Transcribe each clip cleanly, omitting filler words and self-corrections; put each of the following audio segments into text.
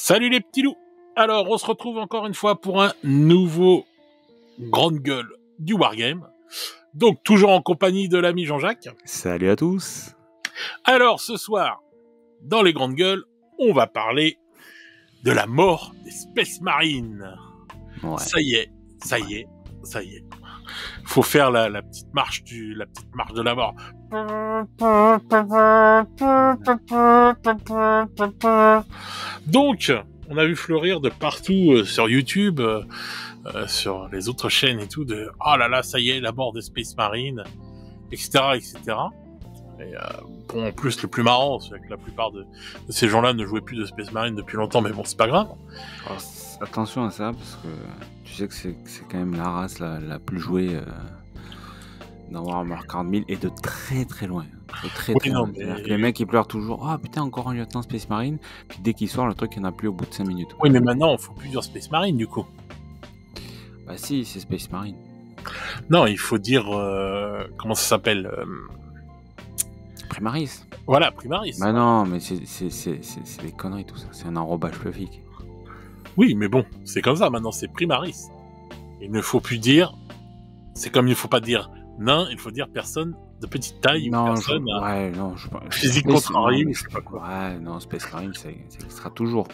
Salut les petits loups. Alors, on se retrouve encore une fois pour un nouveau grande gueule du Wargame. Donc, toujours en compagnie de l'ami Jean-Jacques. Salut à tous. Alors, ce soir, dans les grandes gueules, on va parler de la mort des Space Marines. Ouais. Ça y est. Faut faire la petite marche de la mort. Donc, on a vu fleurir de partout sur YouTube, sur les autres chaînes et tout, de oh là là, ça y est, la mort des Space Marines, etc., etc. Et bon, en plus, le plus marrant, c'est que la plupart de ces gens-là ne jouaient plus de Space Marine depuis longtemps, mais bon, c'est pas grave. Alors, attention à ça, parce que tu sais que c'est quand même la race la plus jouée dans Warhammer 40 000 et de très très loin. Très loin. Mais... Les mecs ils pleurent toujours. Ah putain, encore un lieutenant Space Marine. Puis dès qu'il sort, le truc il n'y en a plus au bout de 5 minutes. Oui, mais maintenant, il faut plusieurs Space Marine du coup. Bah si, c'est Space Marine. Non, il faut dire. Comment ça s'appelle Primaris. Voilà, Primaris. Bah non, mais c'est des conneries tout ça. C'est un enrobage fluffy. Oui, mais bon, c'est comme ça maintenant, c'est Primaris. Il ne faut plus dire. C'est comme il ne faut pas dire nain, il faut dire personne de petite taille non, ou personne physique contrarié, je sais pas quoi. Ouais, non, Space Marine, ça existera toujours.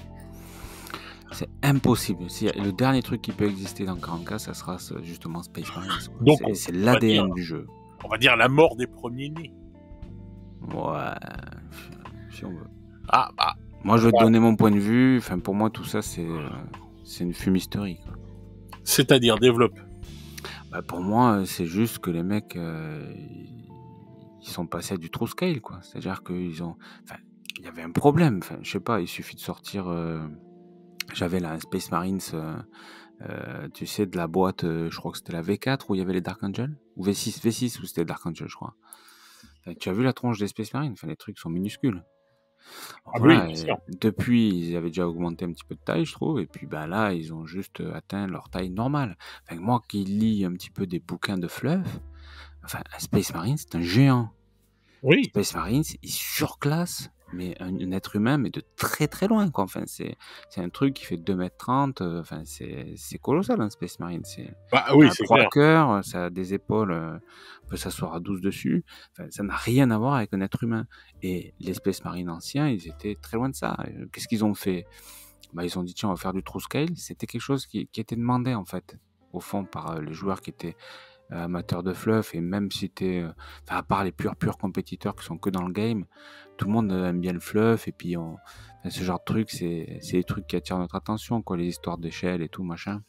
C'est impossible. Le dernier truc qui peut exister dans 40K, ça sera justement Space Marine. Donc, c'est l'ADN du jeu. On va dire la mort des premiers nés. Ouais, si on veut. Ah, bah. Moi, je vais te donner mon point de vue. Enfin, pour moi, tout ça, c'est une fumisterie. Quoi. C'est-à-dire, développe. Bah, pour moi, c'est juste que les mecs, ils sont passés à du true scale, quoi. C'est-à-dire qu'ils ont... Enfin, il y avait un problème. Enfin, je sais pas, il suffit de sortir... J'avais la Space Marines, tu sais, de la boîte, je crois que c'était la V4 où il y avait les Dark Angel. Ou V6 où c'était Dark Angel, je crois. Enfin, tu as vu la tronche des Space Marines? Enfin, les trucs sont minuscules. Voilà, oui, bien sûr. Depuis, ils avaient déjà augmenté un petit peu de taille, je trouve, et puis ben là, ils ont juste atteint leur taille normale. Enfin, moi qui lis un petit peu des bouquins de fluff, enfin, un Space Marine, c'est un géant. Oui. Space Marine, il surclasse, mais un être humain, mais de très très loin, quoi. Enfin, c'est un truc qui fait 2,30 m, enfin, c'est colossal, un Space Marine. Bah oui, c'est 3 cœurs, ça a des épaules, on peut s'asseoir à 12 dessus. Enfin, ça n'a rien à voir avec un être humain. Et les Space Marines anciens, ils étaient très loin de ça. Qu'est-ce qu'ils ont fait? Bah, ils ont dit, tiens, on va faire du true scale. C'était quelque chose qui était demandé, en fait, au fond, par les joueurs qui étaient amateurs de fluff, et même si t'es, à part les purs compétiteurs qui sont que dans le game, tout le monde aime bien le fluff, et puis ce genre de trucs, c'est des trucs qui attirent notre attention, quoi, les histoires d'échelle et tout, machin.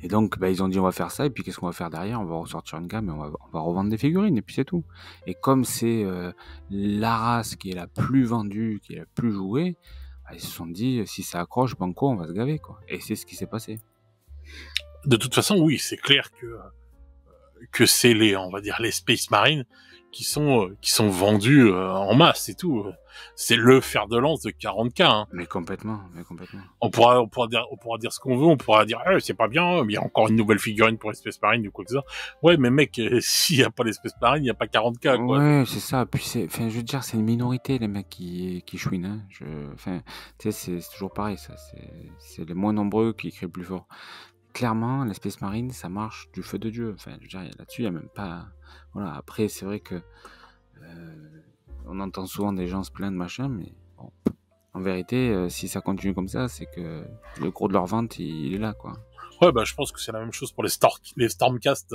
Et donc, ils ont dit on va faire ça, et puis qu'est-ce qu'on va faire derrière? On va ressortir une gamme et on va revendre des figurines, et puis c'est tout. Et comme c'est la race qui est la plus vendue, qui est la plus jouée, ils se sont dit si ça accroche, banco, on va se gaver, quoi. Et c'est ce qui s'est passé. De toute façon, oui, c'est clair que c'est on va dire les Space Marines qui sont vendus en masse et tout. C'est le fer de lance de 40K. Hein. Mais complètement. On pourra dire ce qu'on veut, on pourra dire c'est pas bien, mais il y a encore une nouvelle figurine pour les Space Marines ou quoi que ça. Ouais, mais mec, s'il y a pas les Space Marines, il y a pas 40K quoi. Ouais, c'est ça. Puis je veux dire, c'est une minorité les mecs qui chouinent. Hein. Tu sais, c'est toujours pareil ça. C'est les moins nombreux qui crient le plus fort. Clairement, les Space Marines, ça marche du feu de Dieu. Enfin, je veux dire, là-dessus, il n'y a même pas... Voilà, après, c'est vrai que on entend souvent des gens se plaindre, machin, mais bon, en vérité, si ça continue comme ça, c'est que le gros de leur vente, il est là, quoi. Ouais, je pense que c'est la même chose pour les Stormcast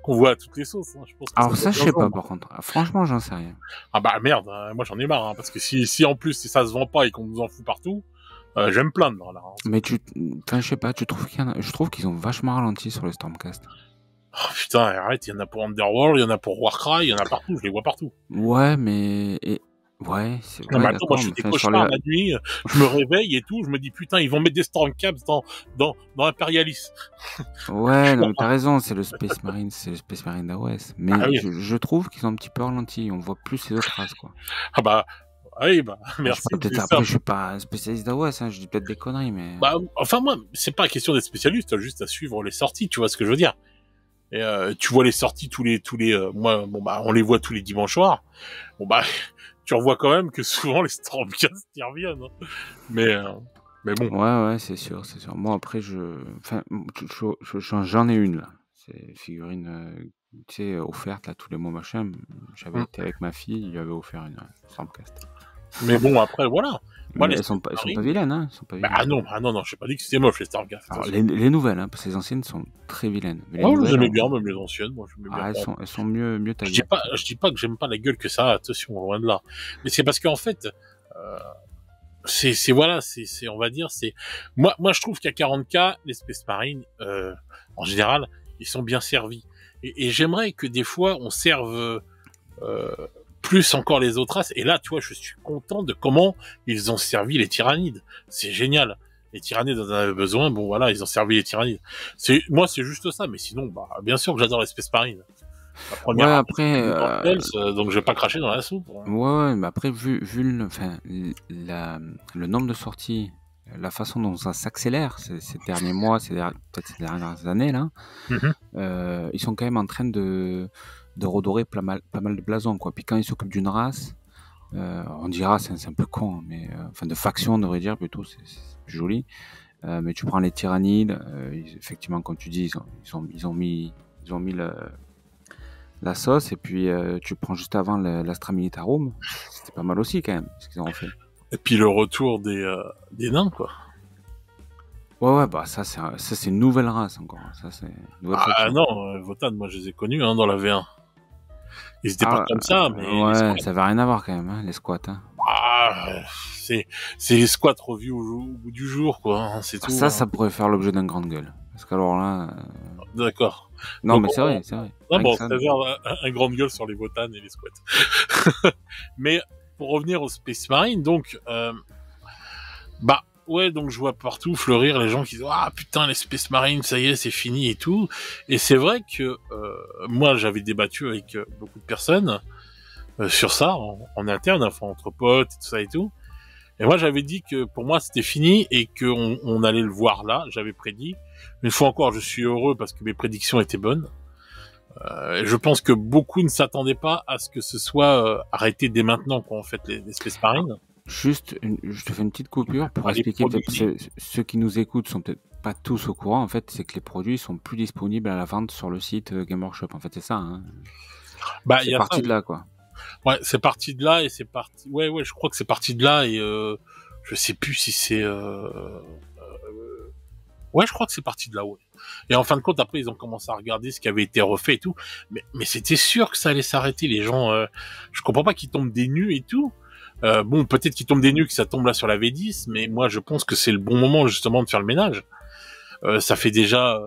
qu'on voit à toutes les sauces. Hein. Je pense que alors ça, je sais pas, par contre. Franchement, j'en sais rien. Ah bah merde, moi j'en ai marre, hein, parce que si en plus ça se vend pas et qu'on nous en fout partout... j'aime me plaindre là. Mais je sais pas, tu trouves je trouve qu'ils ont vachement ralenti sur les Stormcast. Oh putain, arrête, il y en a pour Underworld, il y en a pour Warcry, il y en a partout, je les vois partout. Ouais, mais... Ouais, c'est vrai. Attends, moi je fais des cauchemars la nuit, je me réveille et tout, je me dis putain, ils vont mettre des Stormcaps dans Imperialis. Ouais, non, mais t'as raison, c'est le Space Marine d'AOS. Mais oui. je trouve qu'ils ont un petit peu ralenti, on voit plus ces autres races, quoi. Ah bah... Oui, merci. Après, je suis pas un spécialiste d'AOS, hein, je dis peut-être des conneries, mais... Enfin, moi, c'est pas question d'être spécialiste, t'as juste à suivre les sorties, tu vois ce que je veux dire. Et tu vois les sorties tous les moi, on les voit tous les dimanches soirs. Tu revois quand même que souvent les Stormcast y reviennent. Hein. Mais Mais bon. Ouais, c'est sûr, c'est sûr. Moi, après, enfin, j'en ai une, là. C'est figurine, tu sais, offerte, là, tous les mois, machin. J'avais Mm. été avec ma fille, il lui avait offert une Stormcast. Mais bon, après, voilà. Moi, Mais les elles sont pas Marines... vilaines, hein. Elles sont pas vilaines. Ah non, j'ai pas dit que c'était moche, les Starcraft. Alors, les nouvelles, hein, parce que les anciennes sont très vilaines. Mais les Moi, nouvelles, j'aimais bien, même les anciennes, moi, j'aimais bien. elles sont mieux Je taillées. dis pas que j'aime pas la gueule que ça, attention, loin de là. Mais c'est parce qu'en fait, voilà, on va dire, moi, je trouve qu'à 40K, les Space Marines, en général, ils sont bien servis. Et j'aimerais que des fois, on serve, plus encore les autres races. Et là, tu vois, je suis content de comment ils ont servi les Tyrannides. C'est génial. Les Tyrannides en avaient besoin. Bon, voilà, ils ont servi les Tyrannides. Moi, c'est juste ça. Mais sinon, bah, bien sûr que j'adore les Space Marines. La première Ouais, arme, après, donc je vais pas cracher dans la soupe. ouais, mais après, vu le nombre de sorties, la façon dont ça s'accélère ces derniers mois, peut-être ces dernières années, là, ils sont quand même en train de redorer pas mal de blasons, quoi. Puis quand ils s'occupent d'une race, on dira, c'est un peu con, hein, mais enfin de faction, on devrait dire plutôt, c'est plus joli. Mais tu prends les Tyrannides, effectivement, comme tu dis, ils ont mis la sauce, et puis tu prends juste avant l'Astra Militarum, c'était pas mal aussi quand même, ce qu'ils ont fait. Et puis le retour des nains, quoi. Ouais, bah ça c'est une nouvelle race encore. Ça c'est une nouvelle faction. Non, Votan, moi je les ai connus dans la V1. Ils étaient pas comme ça, mais ouais, ça avait rien à voir quand même, hein, les squats. Hein. C'est les squats revus au bout du jour, quoi. Hein, c'est tout. Ça pourrait faire l'objet d'un grande gueule. Parce qu'alors là. D'accord. Non, donc, mais c'est vrai, c'est vrai. Non, bon, ça faire un grande gueule sur les Votan et les squats. Mais pour revenir aux Space Marines, donc, bah. Ouais, donc je vois partout fleurir les gens qui disent ah putain les Space Marines ça y est c'est fini et tout. Et c'est vrai que moi j'avais débattu avec beaucoup de personnes sur ça en interne, enfin entre potes et tout ça et tout. Et moi j'avais dit que pour moi c'était fini et qu'on on allait le voir là. J'avais prédit. Une fois encore je suis heureux parce que mes prédictions étaient bonnes. Et je pense que beaucoup ne s'attendaient pas à ce que ce soit arrêté dès maintenant quoi en fait les Space Marines. Juste, je te fais une petite coupure pour expliquer. Ceux qui nous écoutent sont peut-être pas tous au courant. En fait, c'est que les produits sont plus disponibles à la vente sur le site Game Workshop. En fait, c'est ça. Hein. Bah, c'est parti de là, quoi. Ouais, c'est parti de là et c'est parti. Ouais, je crois que c'est parti de là et je sais plus si c'est. Ouais, je crois que c'est parti de là. Ouais. Et en fin de compte, après, ils ont commencé à regarder ce qui avait été refait et tout. Mais c'était sûr que ça allait s'arrêter. Les gens, je comprends pas qu'ils tombent des nues et tout. Bon, peut-être qu'ils tombent des nues, que ça tombe là sur la V10, mais moi je pense que c'est le bon moment justement de faire le ménage. Ça fait déjà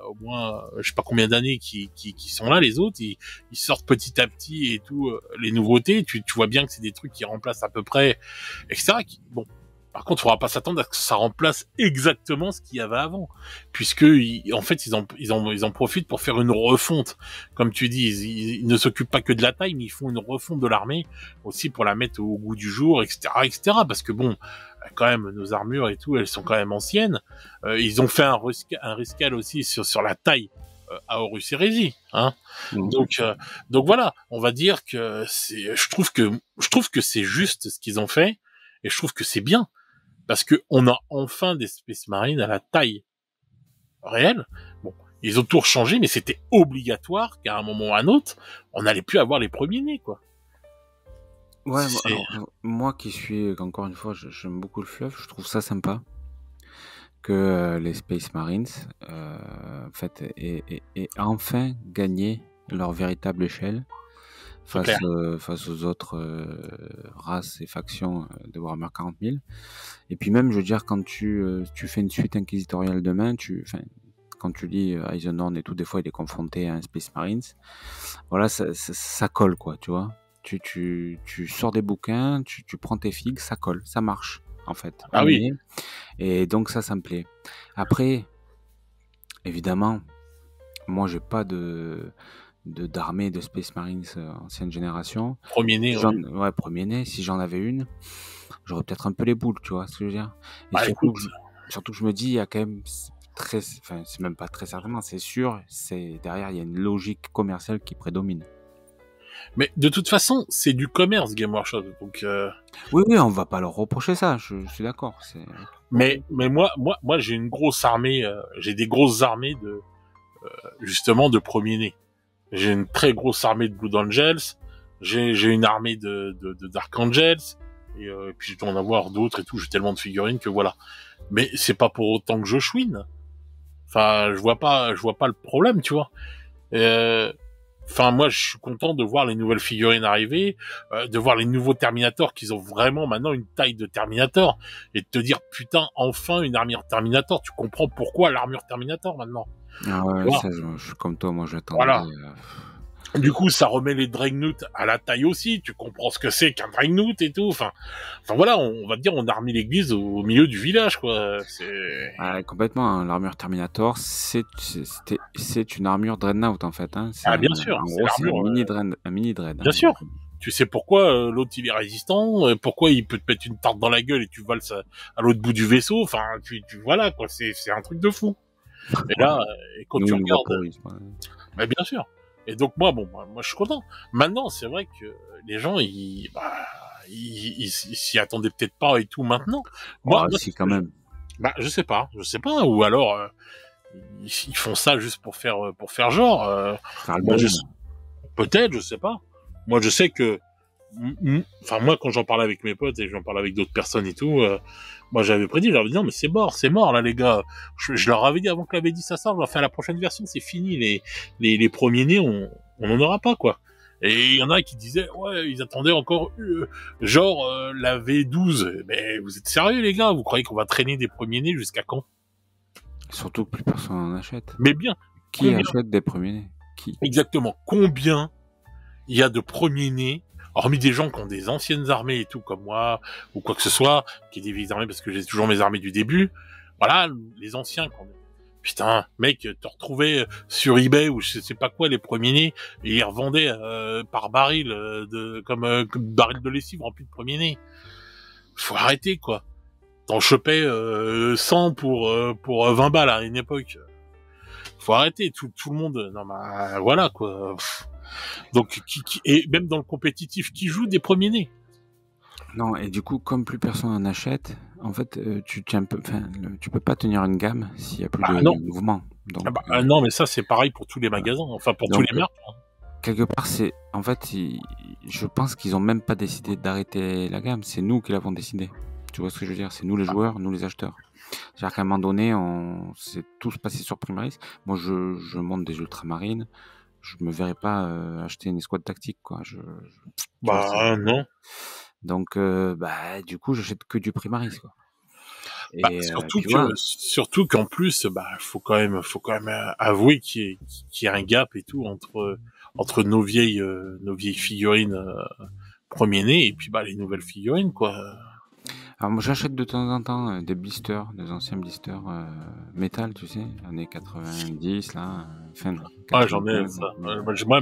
au moins je sais pas combien d'années qui sont là, les autres, ils sortent petit à petit et tout les nouveautés. Tu vois bien que c'est des trucs qui remplacent à peu près, etc. Bon, par contre, il faudra pas s'attendre à ce que ça remplace exactement ce qu'il y avait avant, puisque en fait ils en profitent pour faire une refonte. Comme tu dis, ils ne s'occupent pas que de la taille, mais ils font une refonte de l'armée aussi pour la mettre au goût du jour, etc., etc. Parce que bon, quand même nos armures et tout, elles sont quand même anciennes. Ils ont fait un rescale aussi sur la taille à Horus Heresy, hein. Donc voilà, on va dire que je trouve que c'est juste ce qu'ils ont fait, et je trouve que c'est bien. Parce que on a enfin des Space Marines à la taille réelle. Bon, ils ont tout changé, mais c'était obligatoire qu'à un moment ou à un autre, on n'allait plus avoir les premiers nés, quoi. Ouais, moi qui suis, encore une fois, j'aime beaucoup le fluff, je trouve ça sympa que les Space Marines, en fait, aient enfin gagné leur véritable échelle face aux autres races et factions de Warhammer 40 000. Et puis même, je veux dire, quand tu fais une suite inquisitoriale demain, quand tu lis Eisenhorn et tout, des fois il est confronté à un Space Marines, voilà, ça colle, quoi, tu vois. Tu sors des bouquins, tu prends tes figues, ça colle, ça marche, en fait. Ah oui. Et donc ça me plaît. Après, évidemment, moi j'ai pas d'armée de Space Marines ancienne génération. Premier né, ouais, premier né. Si j'en avais une, j'aurais peut-être un peu les boules, tu vois ce que je veux dire. Et bah, surtout que je me dis, il y a quand même c'est même pas très certainement, c'est sûr, derrière il y a une logique commerciale qui prédomine. Mais de toute façon, c'est du commerce Game Workshop, donc. Oui, on va pas leur reprocher ça. Je suis d'accord. Mais moi, j'ai une grosse armée, j'ai des grosses armées justement, de premiers-nés. J'ai une très grosse armée de Blood Angels, j'ai une armée de Dark Angels, et puis je dois en avoir d'autres et tout, j'ai tellement de figurines que voilà. Mais c'est pas pour autant que je chouine. Enfin, je vois pas le problème, tu vois. Enfin, moi, je suis content de voir les nouvelles figurines arriver, de voir les nouveaux Terminator qui ont vraiment maintenant une taille de Terminator, et de te dire, putain, enfin une armure Terminator. Tu comprends pourquoi l'armure Terminator maintenant. Ah Tu ouais, vois. ça, je suis comme toi, moi j'attendais. Voilà. Du coup, ça remet les Dreadnought à la taille aussi. Tu comprends ce que c'est qu'un Dreadnought et tout. Enfin voilà, on va dire, on a remis l'église au milieu du village, quoi. C'est Complètement, hein. L'armure Terminator, c'est une armure Dreadnought en fait. Hein. bien sûr. En C'est gros, c'est l'armure. un mini Dread. Bien sûr. Tu sais pourquoi l'autre il est résistant, pourquoi il peut te mettre une tarte dans la gueule et tu voles ça à l'autre bout du vaisseau. Enfin, tu voilà, quoi. C'est un truc de fou. Et là, et quand tu regardes, mais bien sûr. Et donc moi je suis content. Maintenant, c'est vrai que les gens ils s'y attendaient peut-être pas et tout maintenant. Moi, si quand même. Je sais pas, ou alors ils font ça juste pour faire genre. Peut-être, je sais pas. Moi, je sais que enfin moi quand j'en parlais avec mes potes et j'en parlais avec d'autres personnes et tout, moi j'avais prédit, j'avais dit non mais c'est mort là les gars. Je leur avais dit avant que la V10 ça sorte, on va faire la prochaine version, c'est fini, les premiers nés on en aura pas, quoi. Et il y en a qui disaient ouais ils attendaient encore la V12. Mais vous êtes sérieux les gars, vous croyez qu'on va traîner des premiers nés jusqu'à quand? Surtout que plus personne en achète. Mais bien. Qui achète des premiers nés? Qui? Exactement. Combien il y a de premiers nés, hormis des gens qui ont des anciennes armées et tout, comme moi, ou quoi que ce soit, qui ont des vieilles armées parce que j'ai toujours mes armées du début. Voilà, les anciens, quand même. Putain, mec, te retrouvais sur eBay ou je sais pas quoi, les premiers nés, et ils revendaient par baril, comme baril de lessive rempli de premiers nés. Faut arrêter, quoi. T'en chopais 100 pour 20 balles à une époque. Faut arrêter, tout le monde. Non, bah voilà, quoi. Donc, et même dans le compétitif, qui joue des premiers nés? Non, et du coup, comme plus personne en achète, en fait, tu peux pas tenir une gamme s'il y a plus de mouvement. Donc, non, mais ça, c'est pareil pour tous les magasins, enfin pour tous les marques. Quelque part, en fait, je pense qu'ils ont même pas décidé d'arrêter la gamme. C'est nous qui l'avons décidé. Tu vois ce que je veux dire? C'est nous les joueurs, nous les acheteurs. C'est-à-dire qu'à un moment donné, on s'est tous passés sur Primaris. Moi, je monte des ultramarines. Je me verrais pas acheter une escouade tactique, quoi. Non. Donc, du coup, j'achète que du Primaris, quoi. Et, surtout qu'en plus, faut quand même avouer qu'il y a un gap et tout entre nos vieilles figurines premier nés et puis les nouvelles figurines, quoi. Alors moi j'achète de temps en temps des blisters, des anciens blisters métal, tu sais, années 90 là, fin. J'en ai ça. Moi,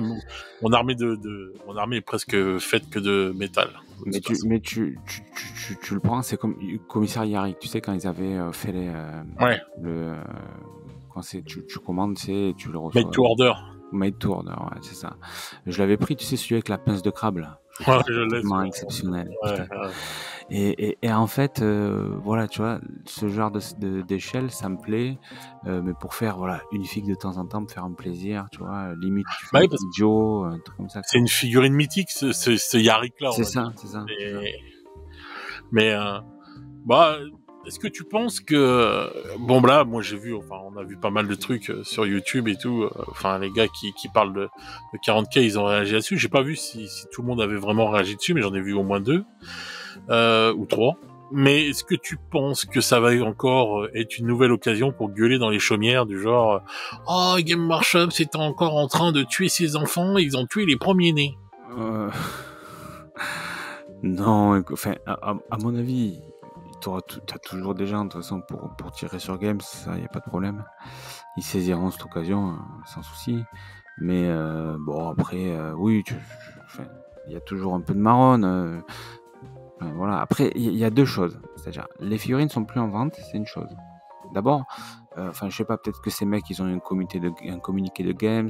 mon armée est presque faite que de métal. Mais tu le prends, c'est comme Commissaire Yarick, tu sais, quand ils avaient fait quand tu commandes, tu le reçois. Made to order. Made to order, ouais, c'est ça. Je l'avais pris, tu sais, celui avec la pince de crabe là. Je l'ai. Vraiment exceptionnel. Ouais. Et en fait, voilà, tu vois, ce genre d'échelle, ça me plaît, mais pour faire une figue de temps en temps, me faire un plaisir, tu vois, limite tu fais un idiot, un truc comme ça. C'est une figurine mythique, ce Yarick là. C'est ça. Mais est-ce que tu penses que moi j'ai vu, on a vu pas mal de trucs sur YouTube et tout, les gars qui parlent de 40K, ils ont réagi là-dessus. J'ai pas vu si tout le monde avait vraiment réagi dessus, mais j'en ai vu au moins 2 ou 3. Mais est-ce que tu penses que ça va encore être une nouvelle occasion pour gueuler dans les chaumières du genre Game Workshop c'est encore en train de tuer ses enfants, ils ont tué les premiers nés? Non, à mon avis, t'as toujours des gens de toute façon pour tirer sur Games, ça y a pas de problème. Ils saisiront cette occasion sans souci. Mais après, oui, il y a toujours un peu de marronne. Voilà. Après, il y a deux choses. C'est-à-dire, les figurines sont plus en vente, c'est une chose. D'abord, je sais pas, peut-être que ces mecs, ils ont un communiqué de Games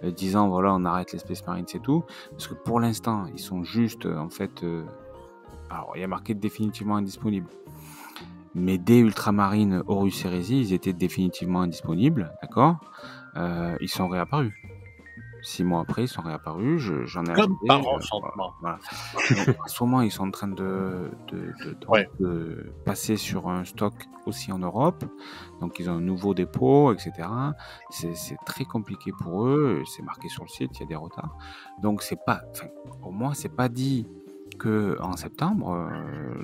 disant voilà, on arrête les Space Marines, c'est tout. Parce que pour l'instant, ils sont juste alors, il y a marqué définitivement indisponible. Mais dès Ultramarine Horus Heresy, ils étaient définitivement indisponibles, d'accord. Ils sont réapparus. 6 mois après, ils sont réapparus. J'en ai Comme acheté. par enchantement. Voilà. Donc, en ce moment, ils sont en train Ouais. de passer sur un stock aussi en Europe. Donc, ils ont un nouveau dépôt, etc. C'est très compliqué pour eux. C'est marqué sur le site, il y a des retards. Donc, pour moi, c'est pas dit que en septembre,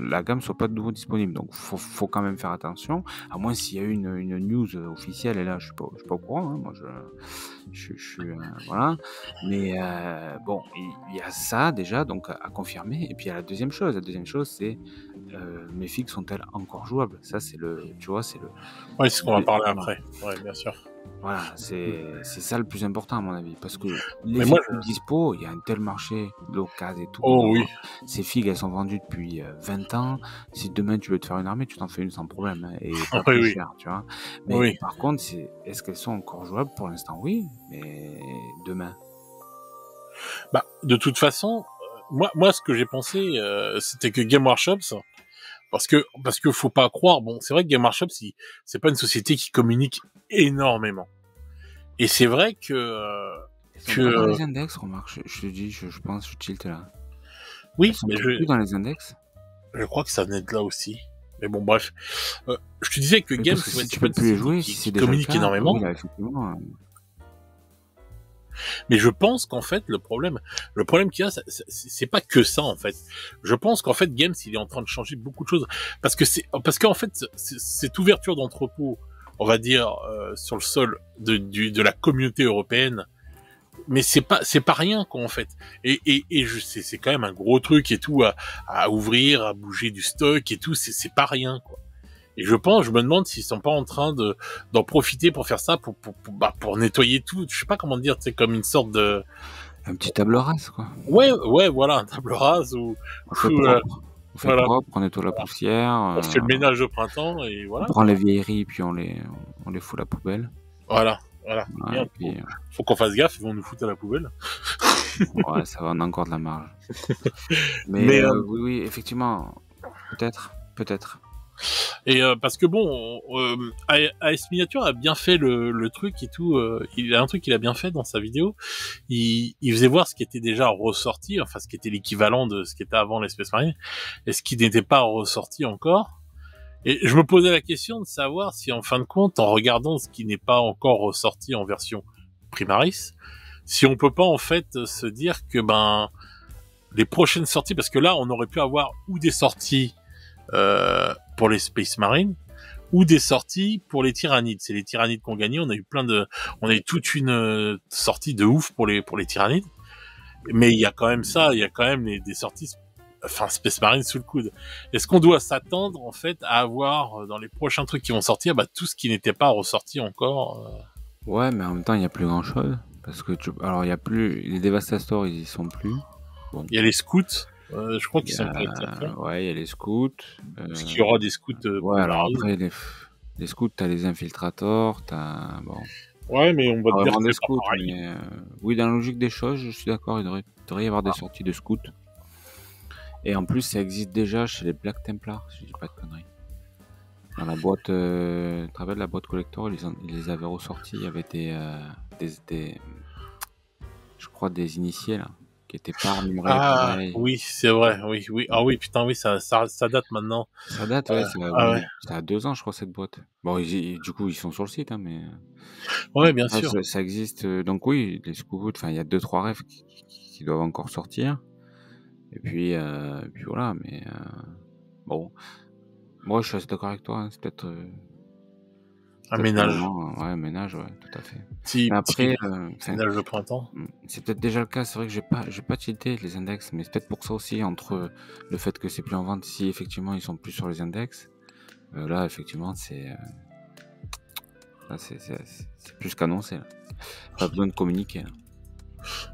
la gamme soit pas de nouveau disponible. Donc, faut quand même faire attention. À moins s'il y a une news officielle, et là, je suis pas au courant. Hein. Moi, je suis voilà. Mais bon, il y a ça déjà, donc à confirmer. Et puis il y a la deuxième chose. La deuxième chose, c'est mes figues sont-elles encore jouables? Ça, c'est tu vois, c'est Ouais, c'est ce qu'on va parler voilà. après. Ouais, bien sûr. Voilà, c'est ça le plus important à mon avis, parce que les Mais figues moi, dispo, il y a un tel marché d'occasion et tout. oh oui. Ces figues, elles sont vendues depuis 20 ans. Si demain tu veux te faire une armée, tu t'en fais une sans problème, hein, et pas Oui, plus oui. cher, tu vois. Mais Oui. par contre, est-ce qu'elles sont encore jouables? Pour l'instant, oui, mais demain. Bah, de toute façon, moi, ce que j'ai pensé, c'était que Game Workshops, parce que faut pas croire. Bon, c'est vrai que Game Workshops, c'est pas une société qui communique énormément. Et c'est vrai que Elles sont pas dans les index, remarque. Je te dis, je pense, je tilte là. oui, Elles sont mais plus dans les index. je crois que ça venait de là aussi. Mais bon, bref. Je te disais que Oui, Game, parce que si c'est tu pas peux une plus les société jouer, qui si c'est déjà le communique cas, énormément. oui, là, effectivement. Mais je pense qu'en fait, le problème qu'il y a, c'est pas que ça, en fait. Je pense qu'en fait, Games, il est en train de changer beaucoup de choses. Parce qu'en fait, cette ouverture d'entrepôt, on va dire, sur le sol de la communauté européenne, mais c'est pas rien, quoi, en fait. Et c'est quand même un gros truc et tout, à ouvrir, à bouger du stock et tout, c'est pas rien, quoi. Et je me demande s'ils sont pas en train d'en profiter pour faire ça, pour nettoyer tout. Je sais pas comment dire, c'est comme une sorte de... Un petit table rase, quoi. Ouais, voilà, un table rase On fait propre. On fait voilà. propre, on nettoie la poussière. On fait le ménage au printemps et On voilà. prend les vieilleries, puis on les fout à la poubelle. Voilà. Ouais, et puis, faut qu'on fasse gaffe, ils vont nous foutre à la poubelle. ouais, ça va, on a encore de la marge. Mais oui, effectivement, peut-être. Et parce que bon, AS Miniature a bien fait le truc et tout. Il y a un truc qu'il a bien fait dans sa vidéo. Il faisait voir ce qui était déjà ressorti, enfin ce qui était l'équivalent de ce qui était avant l'Espace Marine, et ce qui n'était pas ressorti encore. Et je me posais la question de savoir si, en fin de compte, en regardant ce qui n'est pas encore ressorti en version Primaris, si on peut pas en fait se dire que les prochaines sorties, parce que là on aurait pu avoir ou des sorties pour les Space Marines, ou des sorties pour les Tyrannides. C'est les Tyrannides qu'on gagnait. On a eu toute une sortie de ouf pour les Tyrannides. Mais il y a quand même des sorties, Space Marine sous le coude. Est-ce qu'on doit s'attendre, en fait, à avoir, dans les prochains trucs qui vont sortir, tout ce qui n'était pas ressorti encore? Ouais, mais en même temps, il n'y a plus grand-chose. Parce que, alors, il n'y a plus... Les Devastastors, ils y sont plus. Bon. Il y a les scouts. Je crois qu'ils sont peut-être... Ouais, il y a les scouts. Est-ce qu'il y aura des scouts ouais, alors après, les scouts, t'as les infiltrators, t'as... Bon. Ouais, mais on va te dire que des c'est scouts, pas pareil. mais oui, dans la logique des choses, je suis d'accord, il devrait y avoir des sorties de scouts. Et en plus, ça existe déjà chez les Black Templars, si je dis pas de conneries. Dans la boîte, tu te rappelles, la boîte collector, ils les avaient ressortis, il y avait des je crois, des initiés, là, qui étaient pas numérés. Ah, oui, c'est vrai, oui. Ah oui, putain, oui, ça date maintenant. Ça date, ouais, ça a 2 ans, je crois, cette boîte. Bon, du coup, ils sont sur le site, hein, mais... Ouais, bien sûr. Ça existe, donc oui, les scouts, enfin, il y a 2-3 rêves qui doivent encore sortir. Et puis voilà, mais bon, moi je suis assez d'accord avec toi, hein, c'est peut-être un ménage. Ouais, un ménage, ouais, tout à fait. Mais après, ménage de printemps. C'est peut-être déjà le cas, c'est vrai que j'ai pas tilté les index, mais c'est peut-être pour ça aussi, entre le fait que c'est plus en vente, si effectivement ils sont plus sur les index, là effectivement c'est plus qu'annoncé, là. Pas besoin de communiquer, là.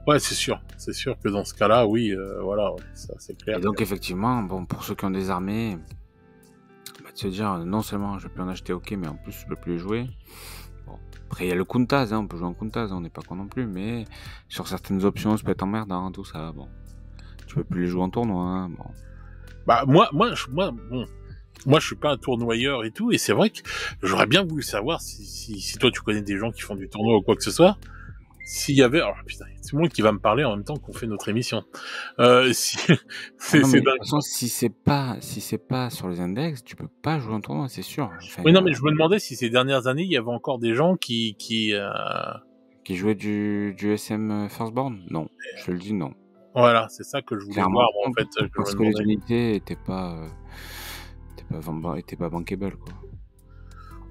Ouais, c'est sûr que dans ce cas-là, oui, voilà, ouais, ça c'est clair. Et donc effectivement, bon, pour ceux qui ont des armées, de se dire non seulement je peux en acheter, ok, mais en plus je peux plus les jouer. Bon. Après il y a le Kuntaz, hein, on peut jouer en Kuntaz, on n'est pas con non plus, mais sur certaines options ça peut être emmerdant, tout ça, bon. Tu peux plus les jouer en tournoi, hein, bon. Moi, bon, Moi, je suis pas un tournoyeur et tout, et c'est vrai que j'aurais bien voulu savoir si toi tu connais des gens qui font du tournoi ou quoi que ce soit, s'il y avait, alors putain, il y a tout le monde qui va me parler en même temps qu'on fait notre émission. Si, Ah non, mais c'est de toute dingue. façon, si c'est pas sur les index, tu peux pas jouer en tournoi, c'est sûr. Enfin, Oui, non, mais je me demandais si ces dernières années, il y avait encore des gens qui jouait du SM Firstborn? Non, je te le dis, non. voilà, c'est ça que je voulais Clairement, voir, moi, en fait, je parce me que les demandais. unités étaient pas bankable, quoi.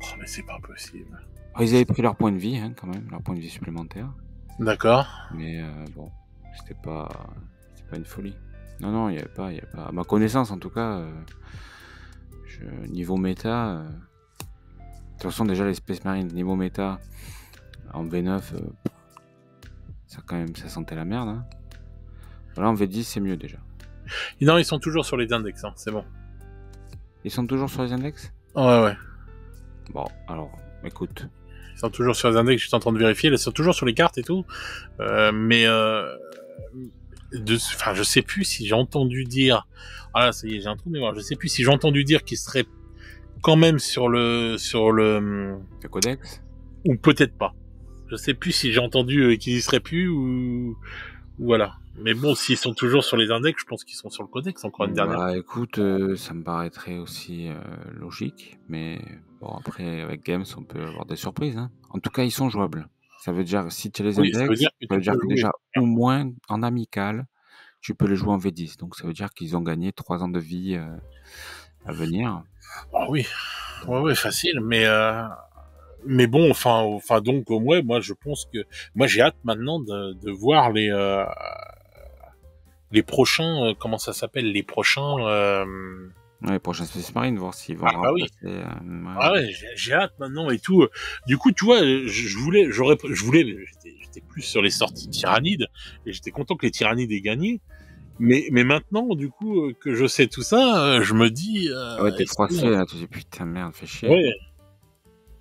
Oh, mais c'est pas possible. Alors, ils avaient pris leur point de vie, hein, quand même, leur point de vie supplémentaire. D'accord. Mais bon, c'était pas une folie. Non, il y avait pas. À ma connaissance, en tout cas, niveau méta. De toute façon, déjà, les Space Marines, niveau méta, en V9, ça sentait la merde. Hein. Voilà, en V10, c'est mieux déjà. Non, ils sont toujours sur les index, hein, c'est bon. Ils sont toujours sur les index? Ouais. Bon, alors, écoute. Ils sont toujours sur les index, je suis en train de vérifier, ils sont toujours sur les cartes et tout. Mais je sais plus si j'ai entendu dire. Ah là, ça y est, j'ai un trou de mémoire. Je sais plus si j'ai entendu dire qu'ils seraient quand même sur le Le codex? ou peut-être pas. Je sais plus si j'ai entendu qu'ils y seraient plus ou voilà. Mais bon, s'ils sont toujours sur les index, je pense qu'ils sont sur le codex encore une dernière. Bah écoute, ça me paraîtrait aussi logique, mais bon après avec Games on peut avoir des surprises. Hein. En tout cas ils sont jouables. Ça veut dire si tu as les Oui, ça veut index, dire que ça tu veut dire peux que jouer. déjà au moins en amical tu peux les jouer en V10. Donc ça veut dire qu'ils ont gagné 3 ans de vie à venir. Ah oui, ouais, facile. Mais bon, enfin donc ouais, moi je pense que moi j'ai hâte maintenant de voir les prochains, comment ça s'appelle, les prochains. Ouais, les prochains Space Marine, voir s'ils vont Ah bah oui. remplacer. Ah ouais, j'ai hâte maintenant et tout. Du coup, tu vois, je voulais, j'étais plus sur les sorties tyrannides et j'étais content que les tyrannides aient gagné. Mais maintenant, du coup, que je sais tout ça, je me dis. Ouais, t'es est-ce que- froissé là, tu dis putain merde, fais chier. Ouais,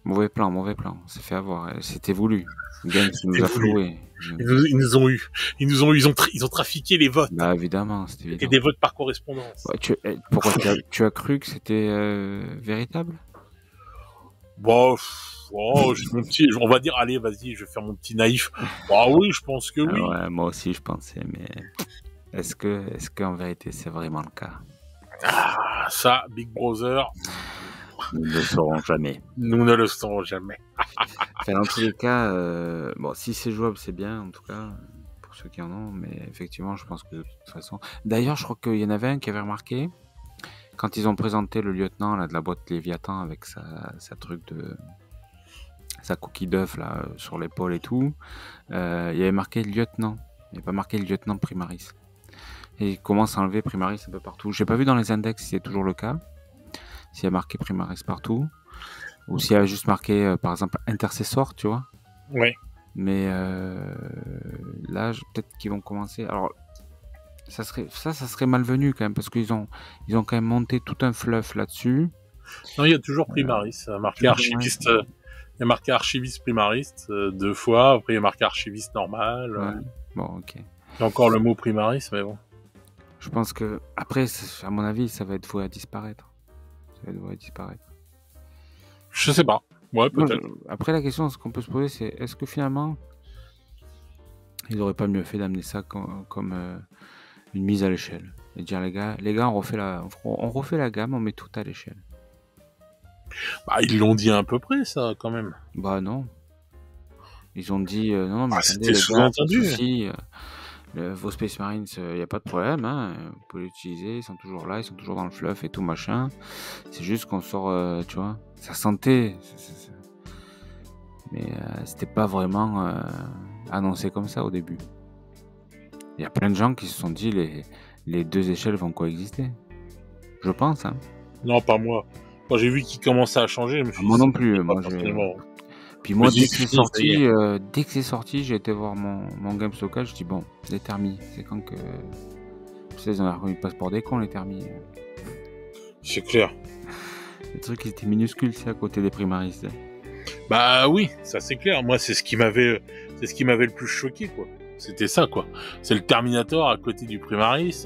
Mauvais plan, on s'est fait avoir. C'était voulu. Games nous c'était a voulu. floué. Ils nous ont eu. Ils ont trafiqué les votes. Bah évidemment, c'était C'était évident. des votes par correspondance. Ouais, pourquoi tu as cru que c'était véritable? Bon, j'ai mon petit, on va dire, allez, vas-y, je vais faire mon petit naïf. Bah oui, je pense que oui. Ouais, moi aussi je pensais, mais est-ce qu'en vérité c'est vraiment le cas? Ah, ça, Big Brother, Nous ne le saurons jamais. nous ne le saurons jamais. Enfin, dans tous les cas, bon, si c'est jouable, c'est bien, en tout cas, pour ceux qui en ont, mais effectivement, je pense que de toute façon. D'ailleurs, je crois qu'il y en avait un qui avait remarqué, quand ils ont présenté le lieutenant là, de la boîte Léviathan avec sa truc de. Sa coquille d'œuf là, sur l'épaule et tout, il y avait marqué lieutenant. Il n'y avait pas marqué lieutenant Primaris. Et il commence à enlever Primaris un peu partout. J'ai pas vu dans les index si c'est toujours le cas. S'il y a marqué Primaris partout. Ou s'il y a juste marqué, par exemple, intercessor, tu vois. Ouais. Mais là, peut-être qu'ils vont commencer. Alors, ça serait malvenu quand même, parce qu'ils ont quand même monté tout un fluff là-dessus. Non, il y a toujours Primaris, marqué archiviste. Il y a marqué archiviste primariste 2 fois. Après, il y a marqué archiviste normal. Ouais. Bon, ok. Il y a encore le mot primaris, mais bon. Je pense que après, à mon avis, ça va être voué à disparaître. Je sais pas. Ouais, peut-être. Après, la question ce qu'on peut se poser, c'est est-ce que finalement, ils auraient pas mieux fait d'amener ça comme une mise à l'échelle et dire les gars, on refait la gamme, on met tout à l'échelle. Bah, ils l'ont dit à peu près, ça, quand même. Bah non. Ils ont dit non, mais attendez, c'était les gars, sous-entendu. souci, vos Space Marines, il n'y a pas de problème, hein, vous pouvez l'utiliser, ils sont toujours là, ils sont toujours dans le fluff et tout machin. C'est juste qu'on sort, tu vois, ça sentait. Mais c'était pas vraiment annoncé comme ça au début. Il y a plein de gens qui se sont dit les deux échelles vont coexister. Je pense, hein. Non, pas moi. Quand j'ai vu qu'il commençait à changer, je me suis dit. Moi non plus. Puis moi, dès que c'est sorti, j'ai été voir mon game local, je dis bon, les thermis, c'est quand que. Tu sais, ils ont remis le passeport des cons, les thermis. C'est clair. Les trucs, ils étaient minuscules, c'est à côté des primaris. Bah oui, ça c'est clair. Moi, c'est ce qui m'avait le plus choqué, quoi. C'était ça, quoi. C'est le Terminator à côté du Primaris.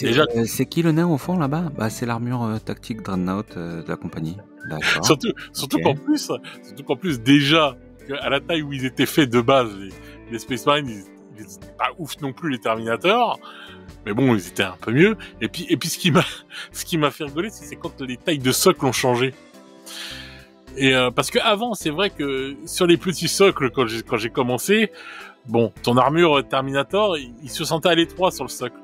Déjà, C'est qui le nain au fond là-bas? Bah, c'est l'armure tactique Dreadnought de la compagnie. D'accord. surtout Ok. surtout qu'en plus, déjà, à la taille où ils étaient faits de base, les Space Marines, ils étaient pas ouf non plus, les Terminators. Mais bon, ils étaient un peu mieux. Et puis ce qui m'a fait rigoler, c'est quand les tailles de socle ont changé. Et parce que avant, c'est vrai que sur les petits socles, quand j'ai commencé, bon, ton armure Terminator, il se sentait à l'étroit sur le socle.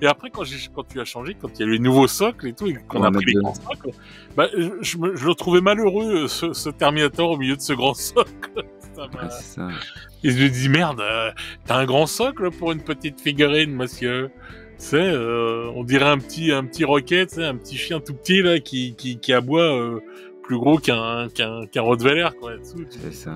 Et après, quand tu as changé, quand il y a les nouveaux socles et tout, et qu'on a pris les grands socles, bah, je le trouvais malheureux, ce Terminator au milieu de ce grand socle. Ouais, c'est ça. Et je me dis, merde, t'as un grand socle pour une petite figurine, monsieur. C'est, on dirait un petit Rocket, un petit chien tout petit, là, qui aboie, plus gros qu'un Rottweiler, quoi, là-dessous. C'est ça.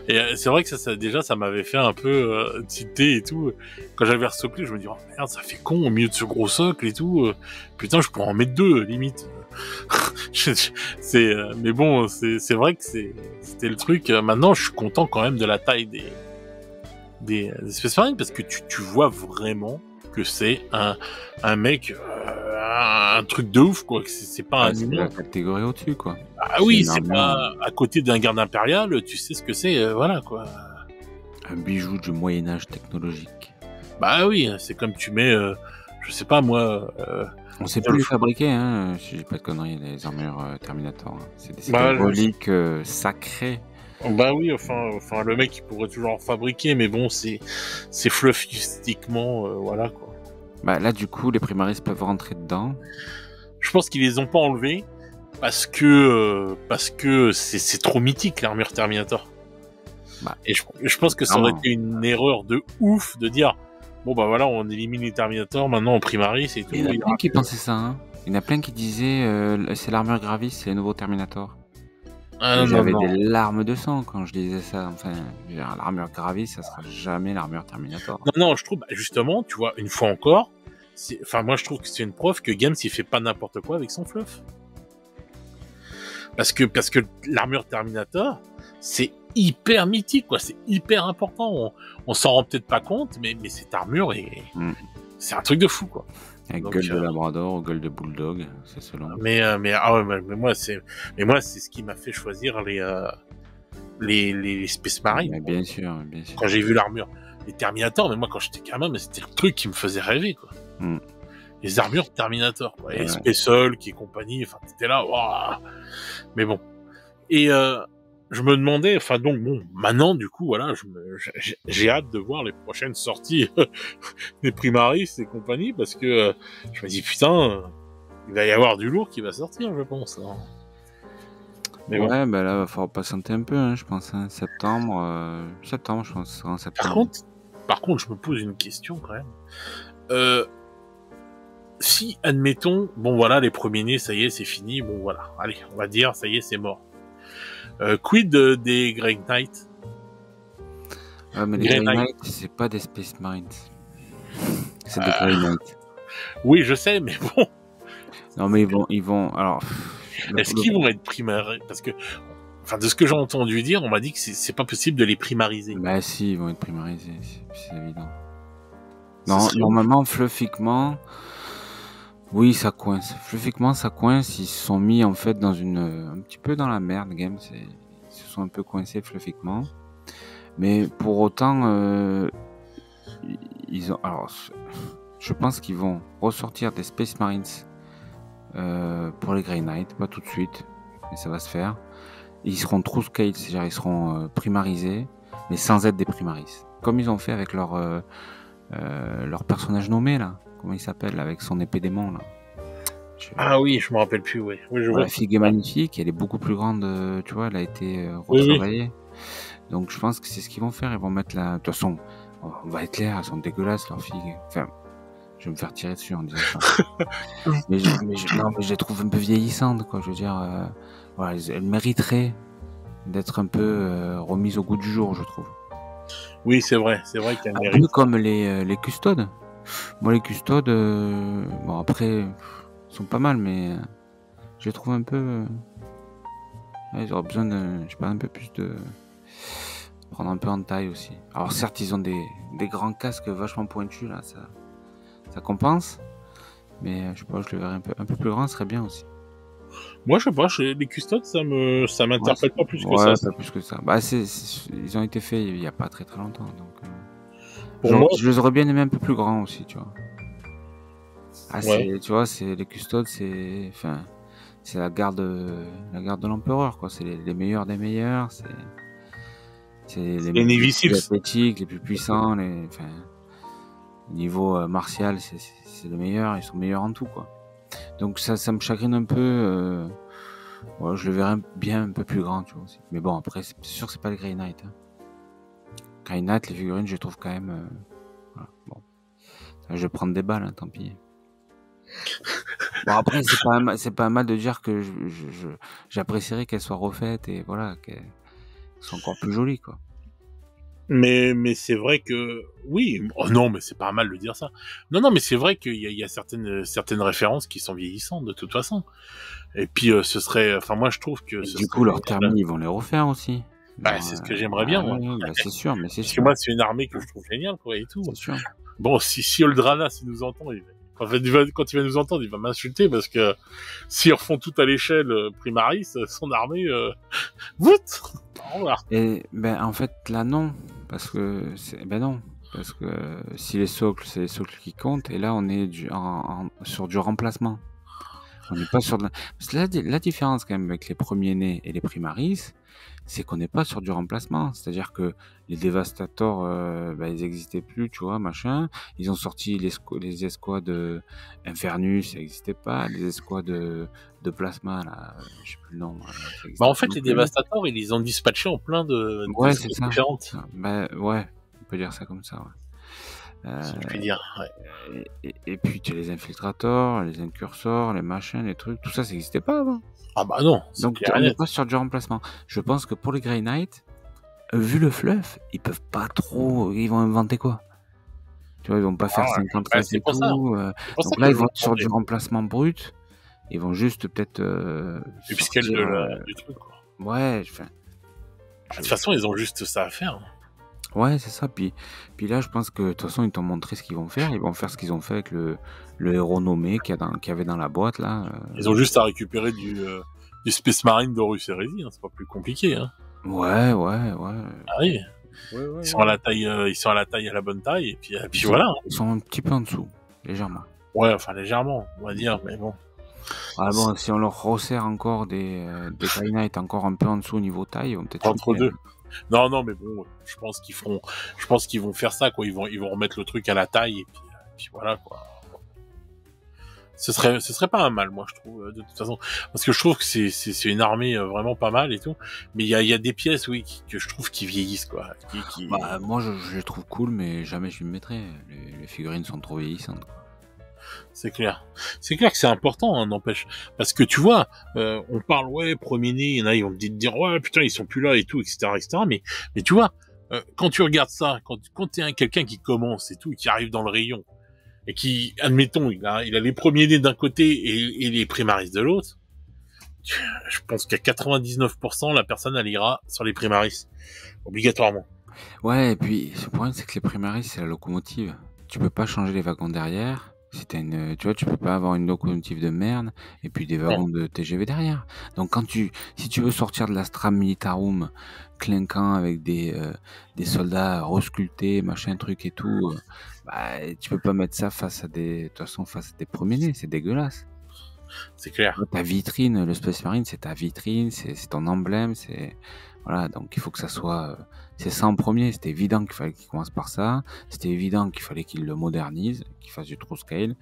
Et c'est vrai que ça m'avait fait un peu tilter et tout. Quand j'avais resoclé, je me dis, oh merde, ça fait con au milieu de ce gros socle et tout. Putain, je pourrais en mettre deux, limite. Mais bon, c'est vrai que c'était le truc. Maintenant, je suis content quand même de la taille des Space Marines parce que tu vois vraiment que c'est un mec, un truc de ouf, quoi. C'est pas un C'est humain. la catégorie au-dessus, quoi. Ah oui, c'est une pas armure, à côté d'un garde impérial, tu sais ce que c'est, voilà, quoi. un bijou du Moyen-Âge technologique. Bah oui, c'est comme tu mets, je sais pas moi. On sait plus les fabriquer, hein, si j'ai pas de conneries, les armures Terminator. Hein. C'est des Bah, reliques sacrées. bah oui, enfin, le mec il pourrait toujours en fabriquer, mais bon, c'est fluffistiquement, voilà, quoi. Bah, là, du coup, les Primaris peuvent rentrer dedans. Je pense qu'ils les ont pas enlevés parce que c'est trop mythique l'armure Terminator. Bah, Et je pense que ça aurait été une erreur de ouf de dire bon bah voilà, on élimine les Terminators, maintenant on Primaris et tout. Il y en a plein qui pensaient ça. Hein. Il y en a plein qui disaient c'est l'armure Gravis, c'est les nouveaux Terminator. J'avais des larmes de sang quand je disais ça. Enfin, l'armure Gravis, ça sera jamais l'armure Terminator. Non, je trouve justement, tu vois, une fois encore, moi je trouve que c'est une preuve que Games il fait pas n'importe quoi avec son fluff. Parce que l'armure Terminator, c'est hyper mythique, quoi. C'est hyper important. On s'en rend peut-être pas compte, mais cette armure c'est un truc de fou, quoi. Avec gueule de Labrador ou gueule de Bulldog, c'est selon. Mais moi c'est ce qui m'a fait choisir les Space Marines. Mais bien sûr. Quand j'ai vu l'armure, les Terminators, mais moi quand j'étais gamin, mais c'était le truc qui me faisait rêver, quoi. Les armures Terminator, quoi. Et Space Hulk et compagnie, enfin, t'étais là, waouh. Mais bon. Et je me demandais, enfin donc bon, maintenant du coup, voilà, j'ai hâte de voir les prochaines sorties des Primaris et compagnie, parce que je me dis putain, il va y avoir du lourd qui va sortir, je pense. Hein. Mais ouais, bah là, il va falloir patienter un peu, hein, je pense. Hein. Septembre, je pense, ce sera en septembre. Par contre, je me pose une question quand même. Si, admettons, bon voilà, les premiers nés, ça y est, c'est fini, bon voilà, allez, on va dire, ça y est, c'est mort. Quid des Grey Knight? Mais les Grey Knight, c'est pas des Space Marines. C'est des Grey Knight. Oui, je sais, mais bon. Non, mais ils vont, alors... Est-ce qu'ils vont être primarisés? Parce que, enfin, de ce que j'ai entendu dire, on m'a dit que c'est pas possible de les primariser. Bah si, ils vont être primarisés, c'est évident. Non, normalement, fluffiquement... Oui, ça coince. Fluffiquement, ça coince. Ils se sont mis en fait dans un petit peu dans la merde, Games. Ils se sont un peu coincés fluffiquement. Mais pour autant, ils ont. Alors, je pense qu'ils vont ressortir des Space Marines pour les Grey Knight, pas tout de suite, mais ça va se faire. Et ils seront true scale, c'est-à-dire ils seront primarisés, mais sans être des primaris. Comme ils ont fait avec leur personnage nommé là. Comment il s'appelle, avec son épée démon là. Ah oui, je me rappelle plus, oui. Je vois. La figue est magnifique, elle est beaucoup plus grande, tu vois, elle a été retravaillée. Oui. Donc je pense que c'est ce qu'ils vont faire, ils vont mettre la... De toute façon, on va être clair, elles sont dégueulasses leurs figues. Enfin, je vais me faire tirer dessus en disant ça. mais je les trouve un peu vieillissantes, quoi. Je veux dire, voilà, elles mériteraient d'être un peu remises au goût du jour, je trouve. Oui, c'est vrai qu'elles méritent. Un peu comme les custodes. Moi, les custodes, bon, après, ils sont pas mal, mais je les trouve un peu... ils auraient besoin de, je sais pas, un peu plus de... prendre un peu en taille aussi. Alors certes, ils ont des grands casques vachement pointus, là, ça compense. Mais je sais pas, je le verrais un peu plus grand, ce serait bien aussi. Moi, je sais pas, les custodes, ça Ouais, m'interpelle pas plus que ça. ouais, pas plus que ça. Bah, ils ont été faits il y a pas très très longtemps, donc Pour moi, je les aurais bien aimé un peu plus grands aussi, tu vois. Ah, ouais. tu vois, les custodes, enfin, c'est la garde de l'empereur, quoi. C'est les meilleurs des meilleurs, c'est C'est les Navy les plus Seals. athlétiques, les plus puissants, enfin, au niveau martial, c'est les meilleurs, ils sont meilleurs en tout, quoi. Donc ça me chagrine un peu. Ouais, je le verrais bien un peu plus grand, tu vois aussi. Mais bon, après, c'est sûr que c'est pas le Grey Knight. Hein. Grey Knight, les figurines, je les trouve quand même. Voilà, bon, je vais prendre des balles, hein, tant pis. Bon, après, c'est pas mal de dire que j'apprécierais qu'elles soient refaites et voilà, qu'elles soient encore plus jolies, quoi. Mais c'est vrai que, oui, oh non, mais c'est pas mal de dire ça. Non, non, mais c'est vrai qu'il y a certaines références qui sont vieillissantes, de toute façon. Et puis, enfin, moi, je trouve que Et ce du serait coup, leur génial. thermie, ils vont les refaire aussi. Bah, c'est ce que j'aimerais bien, moi. Ouais, bah, c'est sûr, mais c'est Parce que sûr. moi, c'est une armée que je trouve géniale, quoi, et tout. C'est sûr. Bon, si Oldrana, s'il nous entend, quand il va nous entendre, il va m'insulter parce que s'ils refont tout à l'échelle Primaris, son armée, voûte! Au revoir. Et ben en fait là non, parce que ben non, parce que si les socles c'est les socles qui comptent et là on est sur du remplacement. On n'est pas sur de parce que la différence quand même avec les premiers nés et les primaris, c'est qu'on n'est pas sur du remplacement. C'est-à-dire que les dévastators, ben, ils n'existaient plus, tu vois, machin. Ils ont sorti les escouades Infernus, ça n'existait pas. Les escouades de plasma, là, je sais plus le nom, ça Bah, n'existait en pas fait, non les plus. dévastateurs, ils les ont dispatchés en plein de Ouais, c'est choses ça. différentes. Ben ouais, on peut dire ça comme ça. Ouais. Si je puis dire, ouais. Et puis tu as les infiltrators, les incursors, les machins, les trucs, tout ça, ça n'existait pas avant. Ah bah non, c'est Donc clair et on n'est net. pas sur du remplacement. Je pense que pour les Grey Knight, vu le fluff, ils peuvent pas trop. Ils vont inventer quoi? Tu vois, ils vont pas faire Ah, 50 bah, restes et tout. C'est pour ça Donc là, que ils je vont le être sur du prendrais. remplacement brut. Ils vont juste peut-être Et puis scale sortir. du truc, quoi. Ouais, enfin, Ah, de toute façon, ils ont juste ça à faire. ouais, c'est ça. Puis là, je pense que de toute façon, ils t'ont montré ce qu'ils vont faire. Ils vont faire ce qu'ils ont fait avec le héros nommé qu'il y avait dans la boîte là. Ils ont juste à récupérer du Space Marine d'Horus Heresy, hein. C'est pas plus compliqué, hein. Ouais. Ah oui. Ouais. Ils sont à la taille, à la bonne taille, et puis voilà. Hein. Ils sont un petit peu en dessous, légèrement. Ouais, enfin, légèrement, on va dire, mais bon. Ah bon, si on leur resserre encore des Grey Knight encore un peu en dessous au niveau taille, ils vont peut-être Entre chuter, deux. hein. Non, mais bon, je pense qu'ils vont faire ça, quoi. Ils vont remettre le truc à la taille, et puis voilà, quoi. Ce serait pas un mal, moi, je trouve, de toute façon. Parce que je trouve que c'est une armée vraiment pas mal et tout. Mais il y a des pièces, oui, que je trouve qui vieillissent, quoi. Bah, moi, je les trouve cool, mais jamais je m'y mettrais. Les figurines sont trop vieillissantes, quoi. C'est clair. C'est clair que c'est important, hein, n'empêche. Parce que tu vois, on parle, ouais, premier-né, il y en a, ils vont te dire, ouais, putain, ils sont plus là et tout, etc. Mais tu vois, quand tu regardes ça, quand t'es quelqu'un qui commence et tout, et qui arrive dans le rayon, et qui, admettons, il a les premiers-nés d'un côté et les primaris de l'autre, je pense qu'à 99%, la personne, elle ira sur les primaris. Obligatoirement. Ouais, et puis, le problème, c'est que les primaris, c'est la locomotive. Tu peux pas changer les wagons derrière. Si t'as tu vois, tu peux pas avoir une locomotive de merde et puis des Non. wagons de TGV derrière. Donc si tu veux sortir de l'Astra Militarum clinquant avec des soldats resculptés, machin truc et tout, bah, tu peux pas mettre ça de toute façon, face à des premiers-nés, c'est dégueulasse. C'est clair. Ta vitrine, le Space Marine, c'est ta vitrine, c'est ton emblème, voilà, donc il faut que ça soit, c'est ça en premier. C'était évident qu'il fallait qu'il commence par ça. C'était évident qu'il fallait qu'il le modernise, qu'il fasse du true scale.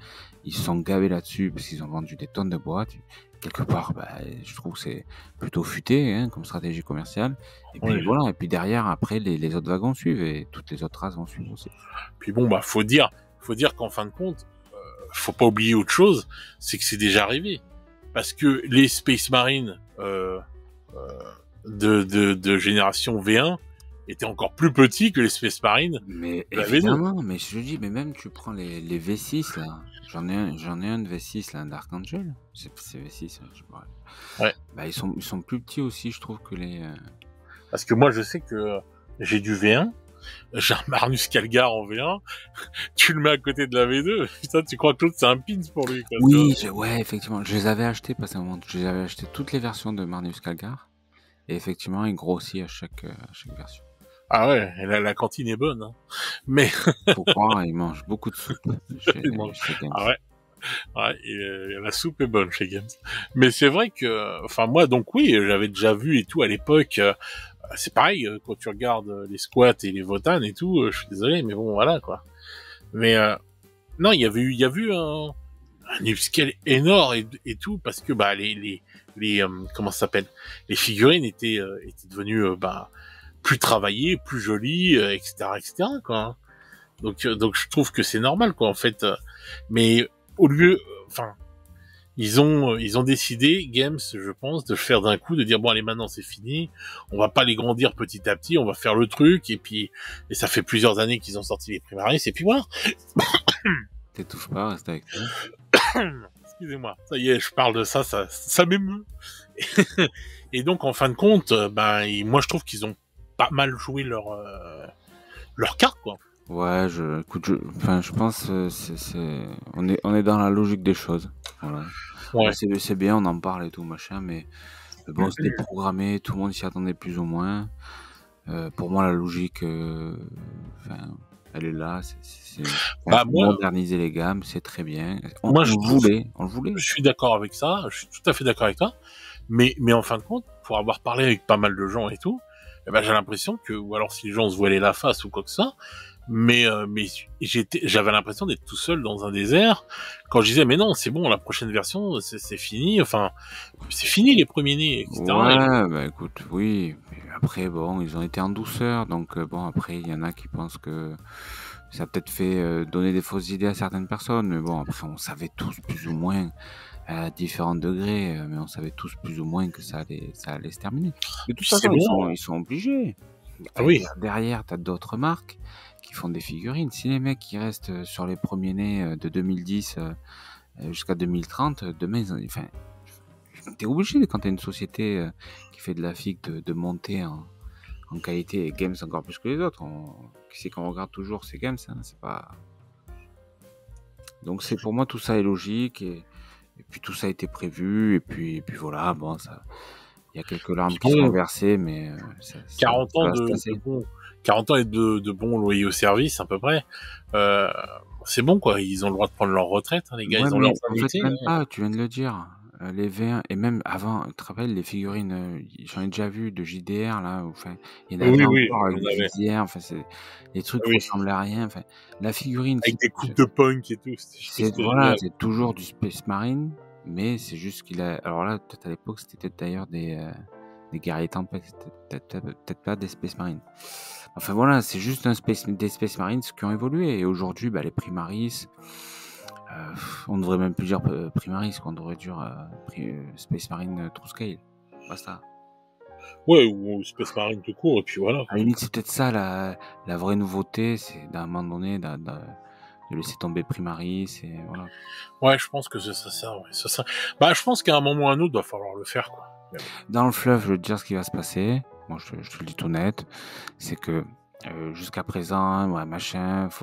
Ils se sont gavés là-dessus parce qu'ils ont vendu des tonnes de boîtes. Quelque part, bah, je trouve que c'est plutôt futé, hein, comme stratégie commerciale. Et puis Oui. voilà. Et puis derrière, après, les autres wagons suivent et toutes les autres races vont suivre aussi. Puis bon, bah, faut dire qu'en fin de compte, faut pas oublier autre chose, c'est que c'est déjà arrivé. Parce que les Space Marines de génération V1 étaient encore plus petits que les Space Marines Mais de la V2. évidemment, mais je te dis, mais même tu prends les V6 là, j'en ai un de V6 là, d'Archangel, c'est V6, je sais pas. Ouais. Bah ils sont plus petits aussi, je trouve que Parce que moi, je sais que j'ai du V1, j'ai un Magnus Calgar en V1, tu le mets à côté de la V2, putain, tu crois que l'autre c'est un pins pour lui, quoi. Oui, ouais, effectivement, je les avais achetés, parce qu'à un moment, je les avais achetés toutes les versions de Magnus Calgar, et effectivement, il grossit à chaque version. Ah ouais, et la cantine est bonne, hein. Mais Faut croire, il mange beaucoup de soupe chez Games. ah ouais. Ouais, et la soupe est bonne chez Games. Mais c'est vrai que, enfin moi donc oui, j'avais déjà vu et tout à l'époque. C'est pareil quand tu regardes les squats et les votanes et tout. Je suis désolé, mais bon voilà quoi. Mais non, il y a eu un upscale énorme et tout parce que bah les comment ça s'appelle, les figurines étaient devenues bah plus travaillées, plus jolies, etc quoi. Donc je trouve que c'est normal quoi en fait. Mais au lieu, enfin, ils ont décidé, Games, je pense, de faire d'un coup, de dire bon allez maintenant c'est fini, on va pas les grandir petit à petit, on va faire le truc et ça fait plusieurs années qu'ils ont sorti les Primaris et puis voilà. T'étouffes pas, reste avec toi. Excusez-moi, ça y est, je parle de ça m'émeut. Et donc en fin de compte, moi je trouve qu'ils ont pas mal joué leur carte quoi. Ouais, écoute, je pense, on est dans la logique des choses. Voilà. Ouais. C'est bien, on en parle et tout, machin, mais bon, c'était programmé, tout le monde s'y attendait plus ou moins. Pour moi, la logique, elle est là. Moderniser les gammes, c'est très bien. On le voulait. Je suis d'accord avec ça, je suis tout à fait d'accord avec toi. Mais en fin de compte, pour avoir parlé avec pas mal de gens et tout, j'ai l'impression que, ou alors si les gens se voilaient la face ou quoi que ça, mais j'avais l'impression d'être tout seul dans un désert quand je disais mais non c'est bon la prochaine version c'est fini, enfin c'est fini les premiers nés, etc. Ouais, bah écoute, oui. Mais après bon, ils ont été en douceur, donc bon après il y en a qui pensent que ça a peut-être fait donner des fausses idées à certaines personnes, mais bon après on savait tous plus ou moins à différents degrés, mais on savait tous plus ou moins que ça allait se terminer. De toute façon, ils sont obligés. Ah oui. Derrière, t'as d'autres marques qui font des figurines. Si les mecs qui restent sur les premiers nés de 2010 jusqu'à 2030, demain, t'es obligé quand t'as une société qui fait de la fig de monter en qualité, et Games encore plus que les autres. Qui c'est qu'on regarde toujours, c'est Games, hein, c'est pas. Donc c'est pour moi tout ça est logique et puis tout ça a été prévu et puis voilà, bon ça. Il y a quelques larmes qui sont versées, mais 40 ans de bons loyers au service, à peu près. C'est bon, quoi. Ils ont le droit de prendre leur retraite, hein, les gars. Ouais, ils ont leurs en fait, même pas, tu viens de le dire. Les V1, et même avant, tu te rappelles, les figurines, j'en ai déjà vu de JDR, là, enfin, il y en avait encore avec des JDR, enfin, les trucs qui ressemblaient à rien, enfin, la figurine. Avec des coupes de punk et tout. Voilà, c'est toujours du Space Marine. Mais c'est juste qu'il a. Alors là, peut-être à l'époque, c'était d'ailleurs des guerriers tempêtes, peut-être pas des Space Marines. Enfin voilà, c'est juste des Space Marines qui ont évolué. Et aujourd'hui, les Primaris, on devrait même plus dire Primaris, qu'on devrait dire Space Marine True Scale. Basta. Ouais, ou Space Marine tout court, et puis voilà. À la limite, c'est peut-être ça la vraie nouveauté, c'est d'un moment donné de laisser tomber Primaris et voilà. Ouais, je pense que c'est ça, ouais. Je pense qu'à un moment ou à un autre, il va falloir le faire, quoi. Dans le fleuve, je veux te dire ce qui va se passer. Moi, je te le dis tout net. C'est que jusqu'à présent,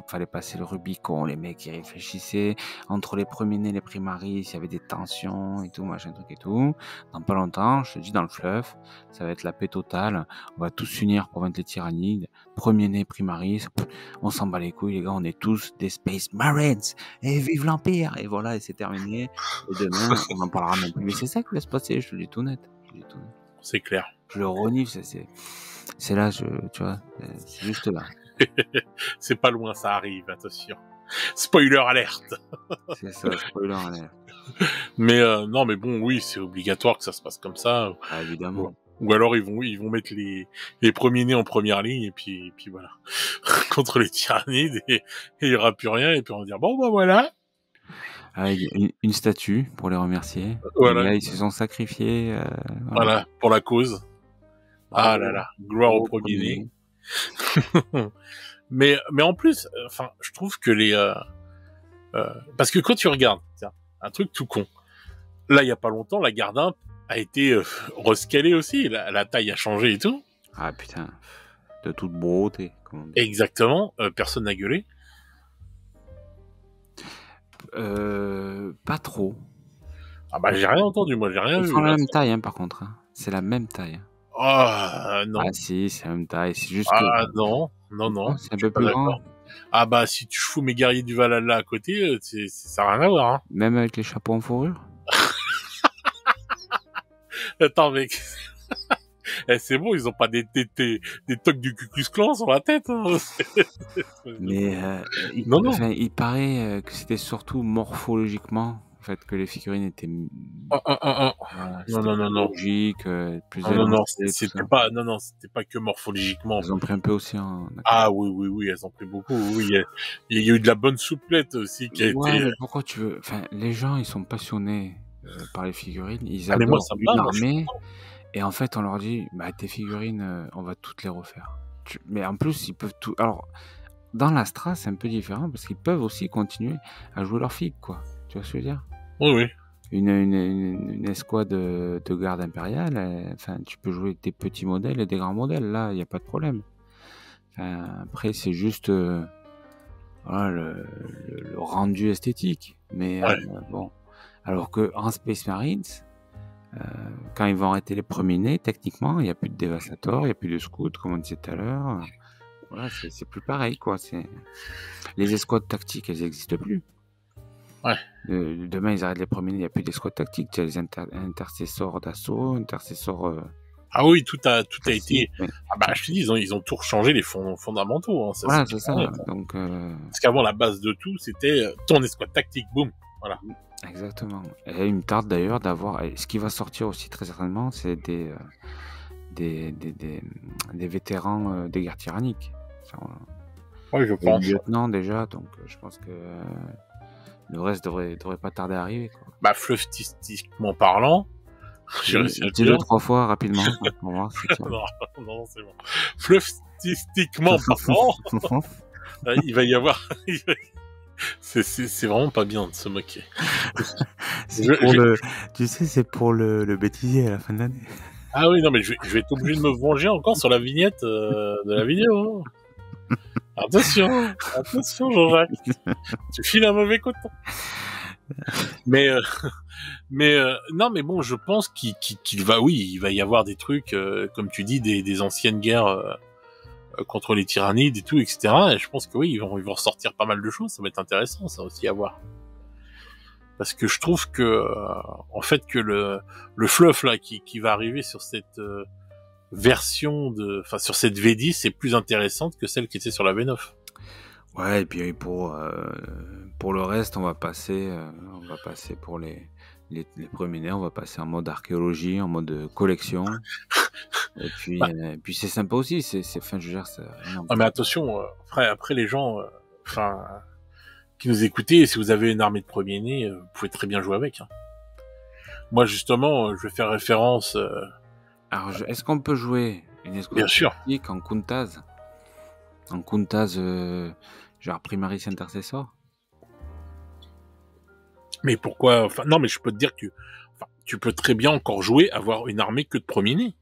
fallait passer le Rubicon. Les mecs, ils réfléchissaient. Entre les premiers nés et les Primaris, il y avait des tensions et tout, machin, truc et tout. Dans pas longtemps, je te dis, dans le fleuve, ça va être la paix totale. On va tous s'unir pour vaincre les tyrannides. Premier né, Primaris, on s'en bat les couilles, les gars, on est tous des Space Marines. Et vive l'Empire! Et voilà, et c'est terminé. Et demain, on n'en parlera même plus. Mais c'est ça qui va se passer, je te le dis tout net. C'est clair. Je le renifle, c'est là, tu vois, c'est juste là. C'est pas loin, ça arrive, attention. Spoiler alerte. C'est ça, spoiler alerte. Mais non, mais bon, oui, c'est obligatoire que ça se passe comme ça. Ah, évidemment. Ou alors ils vont mettre les premiers nés en première ligne et puis voilà contre les tyrannides et il y aura plus rien et puis on va dire bon voilà. Avec une statue pour les remercier. Voilà. Là, ils se sont sacrifiés. Voilà, pour la cause. Ah là là, gloire au premier né. mais en plus, enfin, je trouve que parce que quand tu regardes, tiens, un truc tout con. Là, il y a pas longtemps, la Gardin a été rescalée aussi. La taille a changé et tout. Ah putain. de toute beauté, comme on dit. Exactement, personne n'a gueulé. Pas trop. Ah bah j'ai rien entendu, moi j'ai rien Ils vu. font la Là. même taille, hein, par contre. Hein. C'est la même taille. Ah non. Ah si, c'est la même taille. C'est juste que... Ah non, non, non. C'est un Je suis peu pas plus d'accord. grand. Ah bah si tu fous mes guerriers du Valhalla à côté, ça n'a rien à voir. Hein. Même avec les chapeaux en fourrure. Attends mec, c'est bon, ils ont pas des tocs du Ku Klux Klan sur la tête. Hein. Mais Non, non. enfin, il paraît que c'était surtout morphologiquement, en fait, que les figurines étaient... Voilà, Non, non, non, non. logique, plus Non, non, non, élancées, tout c'était ça. pas, non, non, c'était pas que morphologiquement. Ils ont pris un peu aussi en... Ah oui, oui, oui, elles ont pris beaucoup. Oui, il y a eu de la bonne souplette aussi qui a Ouais, été. mais pourquoi tu veux... Enfin, les gens, ils sont passionnés par les figurines. Ils Ah mais moi adorent ça me une va, moi, je suis armée. content. Et en fait, on leur dit, bah, tes figurines, on va toutes les refaire. Mais en plus, ils peuvent tout... Alors, dans l'Astra, c'est un peu différent parce qu'ils peuvent aussi continuer à jouer leur figue, quoi. Tu vois ce que je veux dire? Oui, oui. Une escouade de garde impériale, enfin, tu peux jouer des petits modèles et des grands modèles. Là, il n'y a pas de problème. Enfin, après, c'est juste voilà, le rendu esthétique. Mais Ouais. bon. Alors que en Space Marines, quand ils vont arrêter les premiers nés, techniquement, il n'y a plus de Devastator, il n'y a plus de Scout, comme on disait tout à l'heure. Voilà, c'est plus pareil, quoi. Les escouades tactiques, elles n'existent plus. Ouais. Demain, ils arrêtent les premiers nés, il n'y a plus d'escouades tactiques. Tu as les intercessors d'assaut, intercessors... Ah oui, tout a classiques, été. mais... Ah bah je te dis, ils ont tout rechangé les fondamentaux. Hein, ça, Voilà, c'est c'est ça. clair. Donc, Parce qu'avant la base de tout, c'était ton escouade tactique, boum. Voilà. exactement. Et il me tarde d'ailleurs d'avoir... Ce qui va sortir aussi très certainement, c'est des vétérans des guerres tyranniques. Oui, je pense. Lieutenant déjà, donc je pense que le reste devrait pas tarder à arriver, quoi. Bah fluffistiquement parlant, j'ai réussi à le Dis-le dire. 3 fois rapidement pour voir si tu... Non, non, c'est bon. Fluffistiquement parlant, il va y avoir. C'est vraiment pas bien de se moquer. Tu sais, c'est pour le bêtisier à la fin de l'année. Ah oui, non, mais je vais être obligé de me venger encore sur la vignette de la vidéo. Attention, attention, Jean-Jacques. Tu files un mauvais coton. Mais non, mais bon, je pense qu'il va, oui, il va y avoir des trucs, comme tu dis, des anciennes guerres contre les tyrannides et tout, etc. Et je pense que oui, ils vont ressortir pas mal de choses. Ça va être intéressant, ça aussi à voir. Parce que je trouve que, en fait, que le fluff là qui va arriver sur cette version sur cette V10 est plus intéressante que celle qui était sur la V9. Ouais, et puis pour le reste, on va passer pour les premiers nés, on va passer en mode archéologie, en mode collection. Et puis c'est sympa aussi, enfin, je veux dire, Ah, mais attention, après les gens, qui nous écoutez, si vous avez une armée de premiers nés, vous pouvez très bien jouer avec. Hein. Moi, justement, je vais faire référence. Alors, est-ce qu'on peut jouer une escouade Bien sûr. en Kuntaz? En Kuntaz, genre Primaris Intercessor? Mais pourquoi? Non, mais je peux te dire que tu peux très bien encore jouer, avoir une armée que de premiers nés.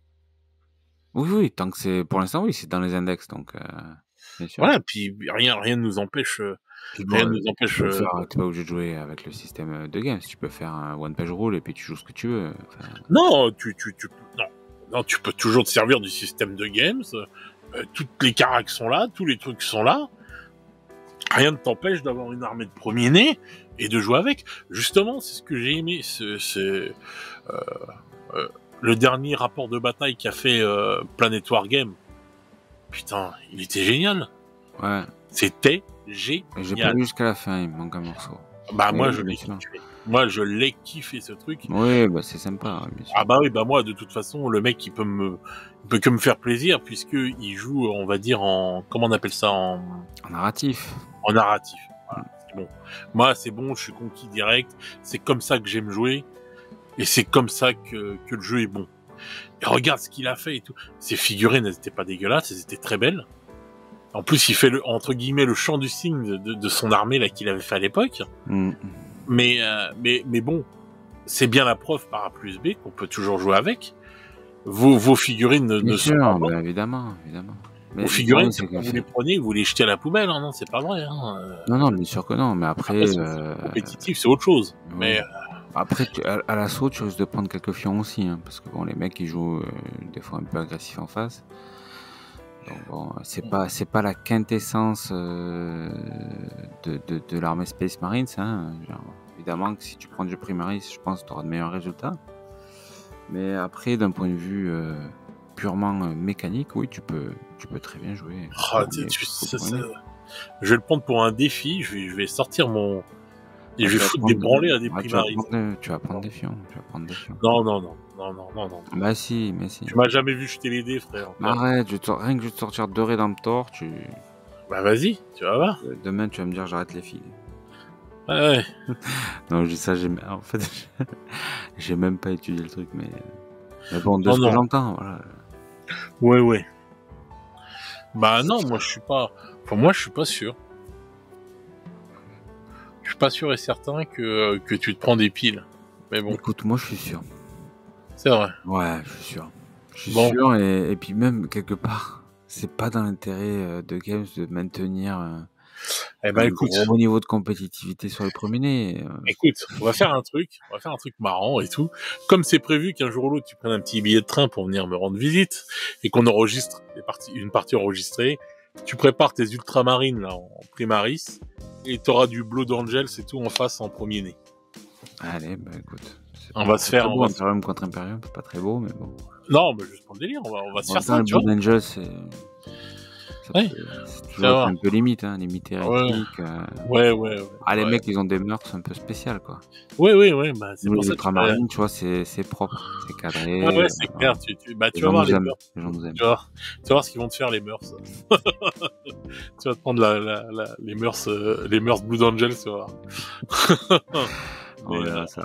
Oui, tant que c'est, pour l'instant, oui, c'est dans les index, donc, bien sûr. Voilà, puis rien ne nous empêche. Rien ne nous empêche. T'es pas obligé de jouer avec le système de games. Tu peux faire un one page rule et puis tu joues ce que tu veux. Enfin... Non, non, tu peux toujours te servir du système de games. Toutes les caracs sont là, tous les trucs sont là. Rien ne t'empêche d'avoir une armée de premiers nés et de jouer avec. Justement, c'est ce que j'ai aimé. Le dernier rapport de bataille qu'a fait Planet War Game. Putain, il était génial. Ouais. C'était génial. J'ai pas vu jusqu'à la fin, il me manque un morceau. Bah moi je l'ai kiffé. Moi je l'ai kiffé ce truc. Oui, bah c'est sympa, bien sûr. Ah bah oui, bah moi de toute façon le mec il peut que me faire plaisir puisque il joue, on va dire comment on appelle ça en narratif. En narratif. Voilà, c'est bon. Moi c'est bon, je suis conquis direct. C'est comme ça que j'aime jouer et c'est comme ça que le jeu est bon. Et regarde ce qu'il a fait et tout. Ces figurines elles étaient pas dégueulasses, elles étaient très belles. En plus, il fait entre guillemets le chant du cygne de son armée là qu'il avait fait à l'époque. Mm. Mais bon, c'est bien la preuve par A plus B qu'on peut toujours jouer avec. Vos figurines ne sont pas mortes. Évidemment. Mais Vos figurines, ouais, c'est c'est quand que vous les prenez, vous les jetez à la poubelle, hein, non, c'est pas vrai. Hein. non, bien sûr que non, mais après, Après, si c'est compétitif, c'est autre chose. Mais oui. Après, à l'assaut, tu risques de prendre quelques fions aussi, hein, parce que bon, les mecs, ils jouent des fois un peu agressifs en face. Donc bon, c'est pas la quintessence de l'armée Space Marines, hein. Genre, évidemment que si tu prends du Primaris, je pense que tu auras de meilleurs résultats. Mais après, d'un point de vue purement mécanique, oui, tu peux très bien jouer. Je vais le prendre pour un défi. Je vais sortir mon et je vais foutre des branlées à des Primaris. Tu vas prendre des fions. Non. Bah si, mais si. Tu m'as jamais vu jeter les dés, frère. Arrête, rien que je vais te sortir 2 Redemptor, Bah vas-y, tu vas voir. demain tu vas me dire j'arrête les filles. Ouais. Non, je dis ça, en fait, j'ai même pas étudié le truc, mais bon, de ce que j'entends, voilà. Ouais. Bah non, moi je suis pas sûr. Je suis pas sûr et certain que tu te prends des piles. Mais bon. Écoute, moi je suis sûr. C'est vrai. Ouais, je suis sûr. Sûr, et puis même quelque part, c'est pas dans l'intérêt de Games de maintenir écoute, gros niveau de compétitivité sur les premiers. Écoute, on va faire un truc marrant et tout. Comme c'est prévu qu'un jour ou l'autre tu prennes un petit billet de train pour venir me rendre visite et qu'on enregistre une partie enregistrée, tu prépares tes ultramarines là en Primaris et t'auras du Blood Angel, c'est tout en face en premier né. Allez, bah écoute. On va se faire Imperium contre Imperium, c'est pas très beau, mais bon. Non, mais juste pour le délire, on va se faire ça, tu vois. Blood Angel, c'est toujours un peu limite, hein, limite hérétique. Ouais. Les mecs, ils ont des meurtres un peu spéciales, quoi. Ouais, bah, c'est pour ça que Ultramarine, tu vois, c'est propre, c'est cadré. Ah ouais, c'est clair, tu vas voir les mœurs. Les gens nous aiment. Tu vas voir ce qu'ils vont te faire, les mœurs. Tu vas te prendre les mœurs Blood Angel, tu vas voir. On verra ça.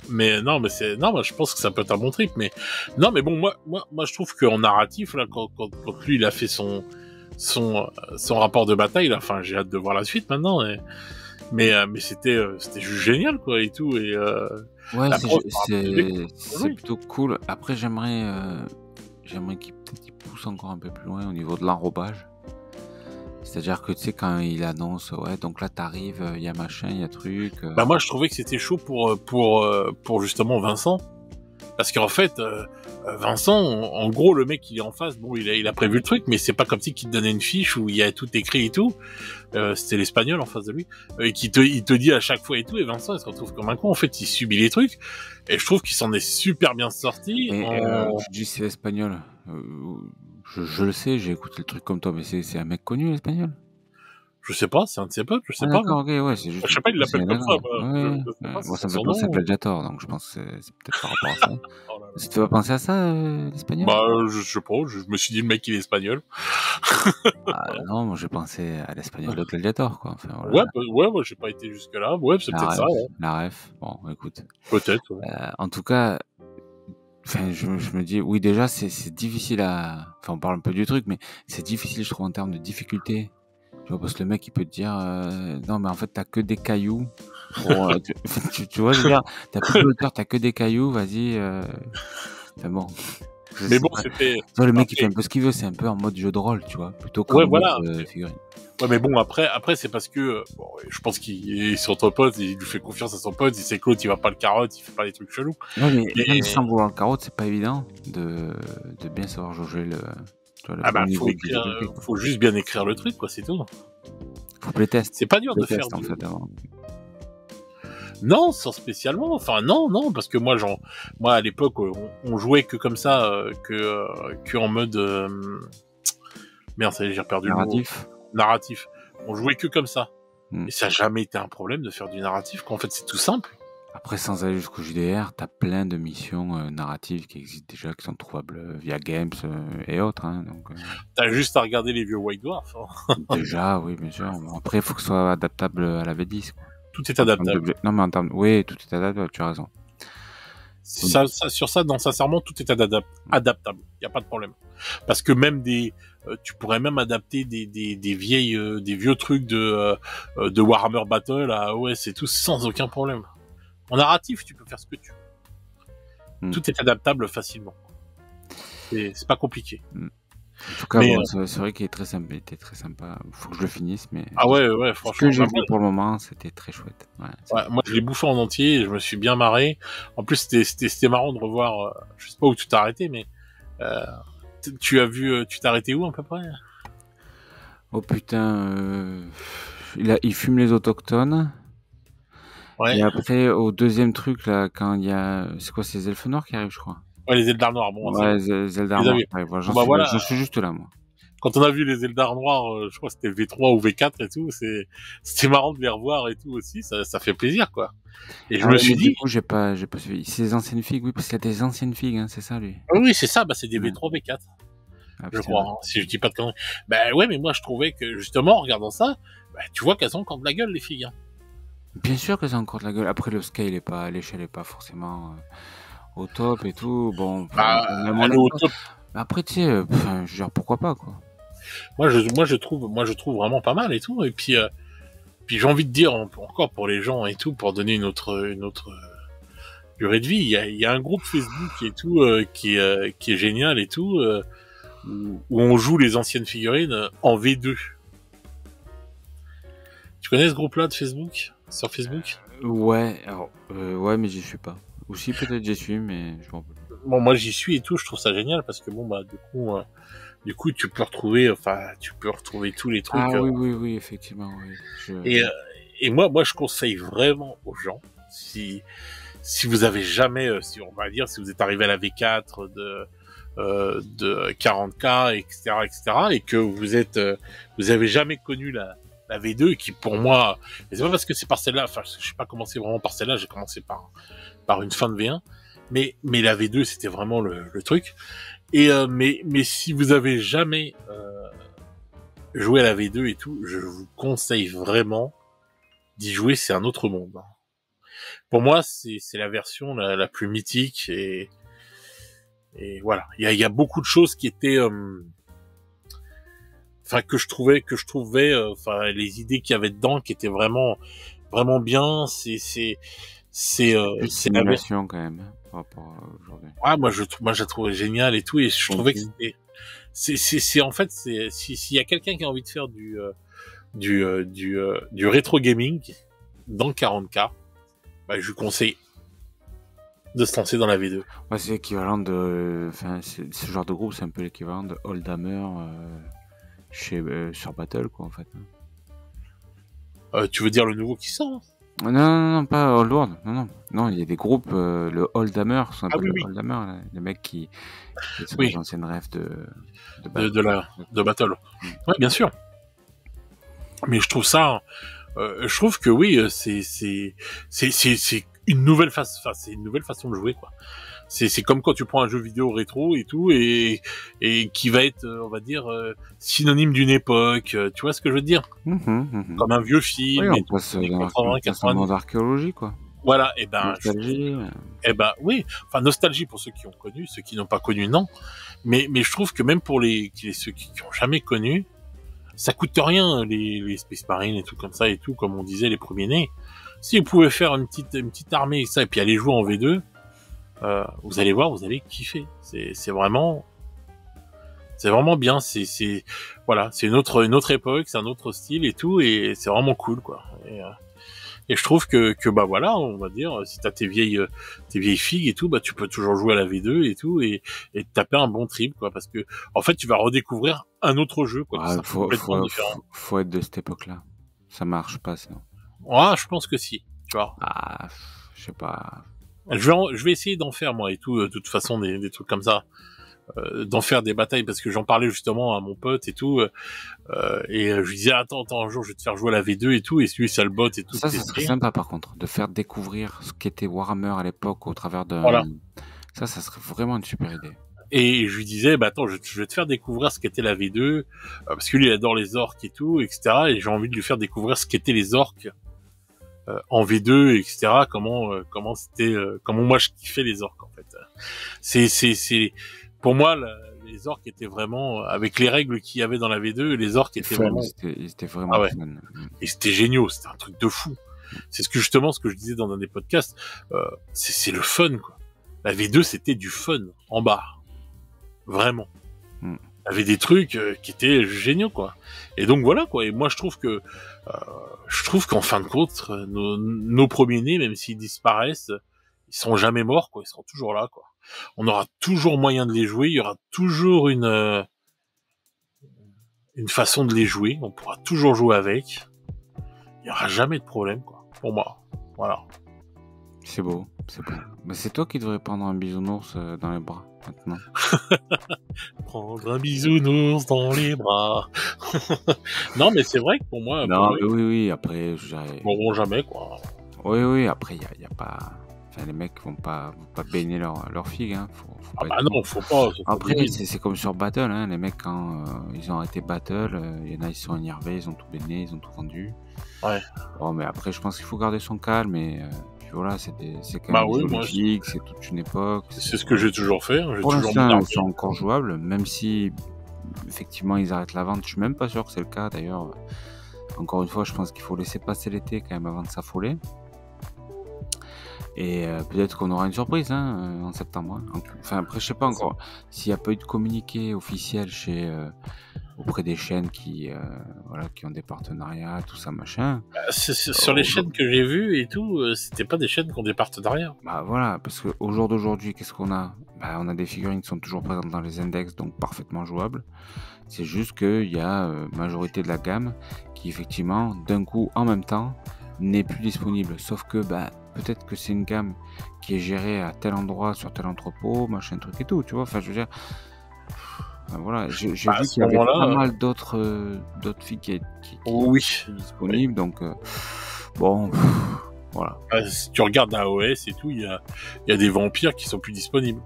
Mais non, moi, je pense que ça peut être un bon trip, mais non, mais bon, moi, je trouve qu'en narratif, là, quand lui, il a fait son rapport de bataille, là, enfin, j'ai hâte de voir la suite maintenant, mais c'était juste génial, quoi, et tout, et ouais, c'est plutôt cool. Après, j'aimerais qu'il pousse encore un peu plus loin au niveau de l'enrobage. C'est-à-dire que tu sais, quand il annonce, ouais, donc là t'arrives, il y a machin, il y a truc. Bah moi je trouvais que c'était chaud pour justement Vincent, parce qu'en fait Vincent, en gros le mec il est en face, bon il a prévu le truc, mais c'est pas comme si qu'il te donnait une fiche où il y a tout écrit et tout. C'était l'Espagnol en face de lui, et il te dit à chaque fois et tout, et Vincent il se retrouve comme un con. En fait il subit les trucs, et je trouve qu'il s'en est super bien sorti. Je dis c'est l'Espagnol. Je le sais, j'ai écouté le truc comme toi, mais c'est un mec connu, l'Espagnol? Je sais pas, c'est un de ses potes, je sais pas. D'accord, ok, ouais, c'est juste. Je sais pas, il l'appelle comme ça. Moi, ça me fait penser à Gladiator, donc je pense que c'est peut-être par rapport à ça. Oh là là. Tu vas penser à ça, l'Espagnol? Bah, je sais pas, je me suis dit le mec il est espagnol. Non, moi j'ai pensé à l'Espagnol de Gladiator, quoi. Enfin, voilà. Ouais, moi j'ai pas été jusque là. Ouais, c'est peut-être ça. Ouais. La ref, bon, écoute. Peut-être. Ouais. En tout cas. Enfin, je me dis, oui, déjà, c'est difficile Enfin, on parle un peu du truc, mais c'est difficile, je trouve, en termes de difficulté. Tu vois, parce que le mec, il peut te dire, non, mais en fait, t'as que des cailloux. Tu vois, je veux dire, t'as plus de hauteur, t'as que des cailloux, vas-y. Enfin bon. Mais bon, c'était. Tu vois, le mec, il fait un peu ce qu'il veut, c'est un peu en mode jeu de rôle, tu vois, plutôt qu'en mode figurine. Ouais, mais bon, après, c'est parce que, je pense qu'il est sur ton pote, il lui fait confiance à son pote, il sait que l'autre, il va pas le carotte, il fait pas les trucs chelous. Ouais, mais même sans vouloir le carotte, c'est pas évident de bien savoir jauger le faut juste bien écrire le truc, quoi, c'est tout. Faut playtest. C'est pas dur de faire. En fait, avant. Non, sans spécialement. Enfin, non, parce que moi, à l'époque, on jouait que comme ça, que en mode, merde, ça y est, j'ai perdu narratif. Le mot. Narratif. On jouait que comme ça. Et ça n'a jamais été un problème de faire du narratif, quand en fait, c'est tout simple. Après, sans aller jusqu'au JDR, t'as plein de missions narratives qui existent déjà, qui sont trouvables via Games et autres. Hein, donc, t'as juste à regarder les vieux White Dwarf. Déjà, oui, bien sûr. Bon, après, il faut que ce soit adaptable à la V10. Quoi. Tout est adaptable. Non, mais en termes... Oui, tout est adaptable, tu as raison. Sur ça, non, sincèrement, tout est adaptable. Il n'y a pas de problème. Parce que même tu pourrais même adapter des vieux trucs de Warhammer Battle à OS et tout sans aucun problème. En narratif, tu peux faire ce que tu veux. Tout est adaptable facilement. C'est pas compliqué. En tout cas, Mais bon, c'est vrai qu'il est très sympa, il était très sympa. Faut que je le finisse, mais ah ouais, ouais, ce que franchement, j'ai bah, vu pour le moment, c'était très chouette. Ouais, c'est moi je l'ai bouffé en entier et je me suis bien marré. En plus, c'était marrant de revoir. Je sais pas où tu t'es arrêté, mais euh, tu as vu, tu t'es arrêté où à peu près? Oh putain, il fume les autochtones. Ouais, Et après, au deuxième truc, là, quand il y a... C'est quoi, c'est les elfes noirs qui arrivent, je crois. ouais, les Eldar noirs. Bon, c'est Ouais, bon. Zelda Tu les as noirs vus. qui arrivent. Voilà, Bon bah j'en voilà. suis juste là, moi. Quand on a vu les Eldar noirs, je crois que c'était V3 ou V4 et tout, c'était marrant de les revoir et tout aussi. Ça fait plaisir, quoi. Et je Ah me ouais, suis mais du dit, coup, j'ai pas suivi. C'est les anciennes figues, oui, parce qu'il y a des anciennes figues, hein, c'est ça, lui. ah oui, c'est ça. Bah c'est des Ouais. V3, V4. Ah Je putain. crois, hein, si je dis pas de conneries. Ben ouais, mais moi je trouvais que justement en regardant ça, bah, tu vois qu'elles ont encore de la gueule les filles. Hein. Bien sûr que ça a encore de la gueule. Après, le scale est pas, l'échelle est pas forcément au top et tout. Bon, Bah, même en elle est au école. top. Après, tu sais, je veux dire, pourquoi pas, quoi. Moi je trouve vraiment pas mal et tout. Et puis j'ai envie de dire encore pour les gens et tout, pour donner une autre durée de vie. Il y a un groupe Facebook et tout qui est génial et tout, où on joue les anciennes figurines en V2. Tu connais ce groupe-là de Facebook, sur Facebook? Ouais, alors, ouais, mais j'y suis pas. Aussi, peut-être j'y suis, mais je m'en rappelle. Bon, moi j'y suis et tout, je trouve ça génial parce que bon bah du coup tu peux retrouver, tous les trucs. Ah oui, oui, oui, effectivement, oui. Et, euh, et moi, je conseille vraiment aux gens, si vous avez jamais, si on va dire, si vous êtes arrivé à la V4 de 40K, etc., et que vous avez jamais connu la V2, qui pour moi, et c'est pas parce que c'est par celle-là, enfin, je sais pas commencé vraiment par celle-là, j'ai commencé par une fin de V1, mais la V2, c'était vraiment le truc. Mais si vous avez jamais joué à la V2 et tout, je vous conseille vraiment d'y jouer, c'est un autre monde. Pour moi, c'est la version la plus mythique et voilà. Il y a beaucoup de choses qui étaient, enfin que je trouvais, enfin les idées qu'il y avait dedans qui étaient vraiment bien. Plus de C'est la version. simulation quand même, hein, par rapport à aujourd'hui. Ah moi je la trouvais géniale et tout et je trouvais que Aussi. c'était c'est en fait c'est s'il y a quelqu'un qui a envie de faire du rétro gaming dans le 40K, bah je lui conseille de se lancer dans la V2. Ouais, c'est l'équivalent de. Enfin, ce genre de groupe, c'est un peu l'équivalent de Oldhammer sur Battle, quoi, en fait. Tu veux dire le nouveau qui sort? Hein. Non, non, non, pas Old World. Non, non. Non, il y a des groupes, le Oldhammer, ce qu'on Ah appelle oui le oui Oldhammer, là, les mecs qui sont les oui anciennes rêves de Battle. de Battle. Mm. Ouais bien sûr. Mais je trouve ça, je trouve que oui c'est une nouvelle façon, enfin c'est une nouvelle façon de jouer quoi. C'est comme quand tu prends un jeu vidéo rétro et tout et qui va être on va dire synonyme d'une époque. Tu vois ce que je veux dire? Mhm, mhm. Comme un vieux Oui, film et on tout, passe années dans 80, un 90. monde d'archéologie, quoi. Voilà, et ben, Nostalgie. oui, enfin nostalgie pour ceux qui ont connu, ceux qui n'ont pas connu non, mais je trouve que même pour ceux qui ont jamais connu, ça coûte rien les Space Marines et tout comme ça et tout, comme on disait les premiers nés. Si vous pouvez faire une petite armée et ça et puis aller jouer en V2, vous allez voir, vous allez kiffer. C'est vraiment bien. Voilà, c'est une autre époque, c'est un autre style et tout et c'est vraiment cool quoi. Et je trouve que bah voilà, on va dire, si t'as tes vieilles figues et tout, bah tu peux toujours jouer à la V2 et tout et te taper un bon trip quoi, parce que en fait tu vas redécouvrir un autre jeu quoi, qui Ah, sera complètement différent. faut être de cette époque-là. Ça marche pas, sinon. Ouais, je pense que si, tu vois. Ah, je sais pas. Je vais essayer d'en faire moi et tout, de toute façon des trucs comme ça, d'en faire des batailles parce que j'en parlais justement à mon pote et tout, et je lui disais attends un jour je vais te faire jouer à la V2 et tout, et lui ça le bot et tout. Ça serait sympa, par contre, de faire découvrir ce qu'était Warhammer à l'époque au travers de... Voilà. Ça serait vraiment une super idée. Et je lui disais, bah attends, je vais te faire découvrir ce qu'était la V2, parce que lui il adore les orques et tout, etc. Et j'ai envie de lui faire découvrir ce qu'étaient les orques en V2, etc. Comment c'était, comment moi je kiffais les orques en fait. C'est pour moi les orques étaient vraiment avec les règles qu'il y avait dans la V2, les orques étaient vraiment. Ils étaient vraiment Ah ouais. fun. Et c'était génial, c'était un truc de fou. C'est ce que je disais dans un des podcasts, c'est le fun quoi. La V2 c'était du fun en bas. Vraiment. avait des trucs qui étaient géniaux, quoi. Et donc voilà, quoi. Et moi, je trouve qu'en fin de compte, nos premiers-nés, même s'ils disparaissent, ils seront jamais morts, quoi. Ils seront toujours là, quoi. On aura toujours moyen de les jouer. Il y aura toujours une façon de les jouer. On pourra toujours jouer avec. Il y aura jamais de problème, quoi. Pour moi. Voilà. C'est beau, c'est beau. Mais c'est toi qui devrais prendre un bisounours dans les bras maintenant. Prendre un bisounours dans les bras. Non, mais c'est vrai que pour moi, Non, mais oui, après, je dirais... ils mourront jamais, quoi. Oui, après, y a pas... Enfin, les mecs vont pas baigner leur figue, hein. Faut Ah pas bah être... non, faut pas. Après, c'est comme sur Battle, hein. Les mecs, quand ils ont arrêté Battle, il y en a, ils sont énervés, ils ont tout baigné, ils ont tout vendu. Ouais. Bon, mais après, je pense qu'il faut garder son calme et... Puis voilà, c'est quand Bah même oui, des moi, Olympiques, c'est toute une époque. c'est ce que j'ai toujours fait. J'ai Pour toujours l'instant, mis ils sont encore jouables, même si effectivement ils arrêtent la vente. Je suis même pas sûr que c'est le cas d'ailleurs. Encore une fois, je pense qu'il faut laisser passer l'été quand même avant de s'affoler. Et peut-être qu'on aura une surprise en septembre. Enfin, après, je sais pas encore s'il n'y a pas eu de communiqué officiel auprès des chaînes qui ont des partenariats, tout ça, machin. Sur les chaînes que j'ai vues et tout, c'était pas des chaînes qui ont des partenariats. Bah voilà, parce qu'au jour d'aujourd'hui, qu'est-ce qu'on a? Bah, on a des figurines qui sont toujours présentes dans les index, donc parfaitement jouables. C'est juste qu'il y a majorité de la gamme qui, effectivement, d'un coup, en même temps, n'est plus disponible. Sauf que, bah, peut-être que c'est une gamme qui est gérée à tel endroit, sur tel entrepôt, machin, truc et tout, tu vois. Enfin, je veux dire... Enfin, voilà, j'ai vu qu'il y avait pas mal d'autres figues qui étaient disponibles, donc bon, voilà. Si tu regardes AOS et tout, il y a des vampires qui sont plus disponibles.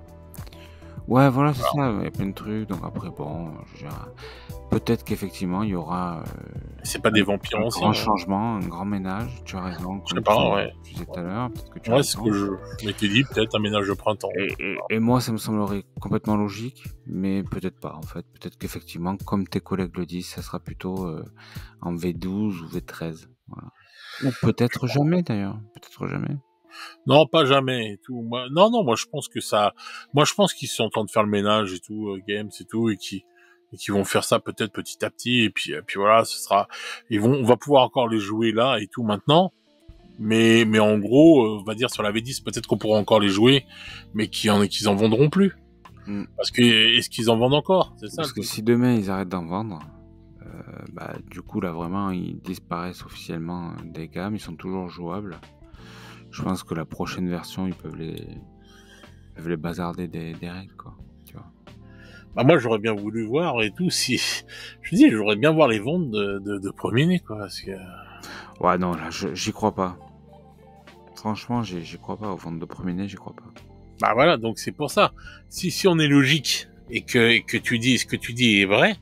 Ouais, voilà, c'est ça, il y a plein de trucs, donc après, bon, je veux dire, peut-être qu'effectivement, il y aura c'est pas des vampires un anciens. grand changement, un grand ménage, tu as raison. Je sais pas, ouais. Tu disais tout à l'heure, peut-être que tu as c'est ce que je m'étais dit, peut-être un ménage de printemps. Et moi, ça me semblerait complètement logique, mais peut-être pas, en fait. Peut-être qu'effectivement, comme tes collègues le disent, ça sera plutôt en V12 ou V13, voilà. Ou peut-être jamais, d'ailleurs, peut-être jamais. Non, pas jamais et tout. Moi je pense que je pense qu'ils sont en train de faire le ménage et tout, games et tout, et qui vont faire ça peut-être petit à petit, et puis voilà, on va pouvoir encore les jouer là et tout maintenant, mais en gros, on va dire sur la V10 peut-être qu'on pourra encore les jouer, mais qu'ils en vendront plus. Parce que est-ce qu'ils en vendent encore? C'est ça. Parce que si demain ils arrêtent d'en vendre, bah du coup là vraiment ils disparaissent officiellement des gammes, ils sont toujours jouables. Je pense que la prochaine version, ils peuvent les bazarder des règles, quoi. Tu vois. Bah moi, j'aurais bien voulu voir et tout. Si je dis, j'aurais bien voir les ventes de premier-né, quoi. Parce que... Ouais, non, là, j'y crois pas. Franchement, j'y crois pas. Aux ventes de premier-né, j'y crois pas. Bah voilà, donc c'est pour ça. Si on est logique et que tu dis ce que tu dis est vrai,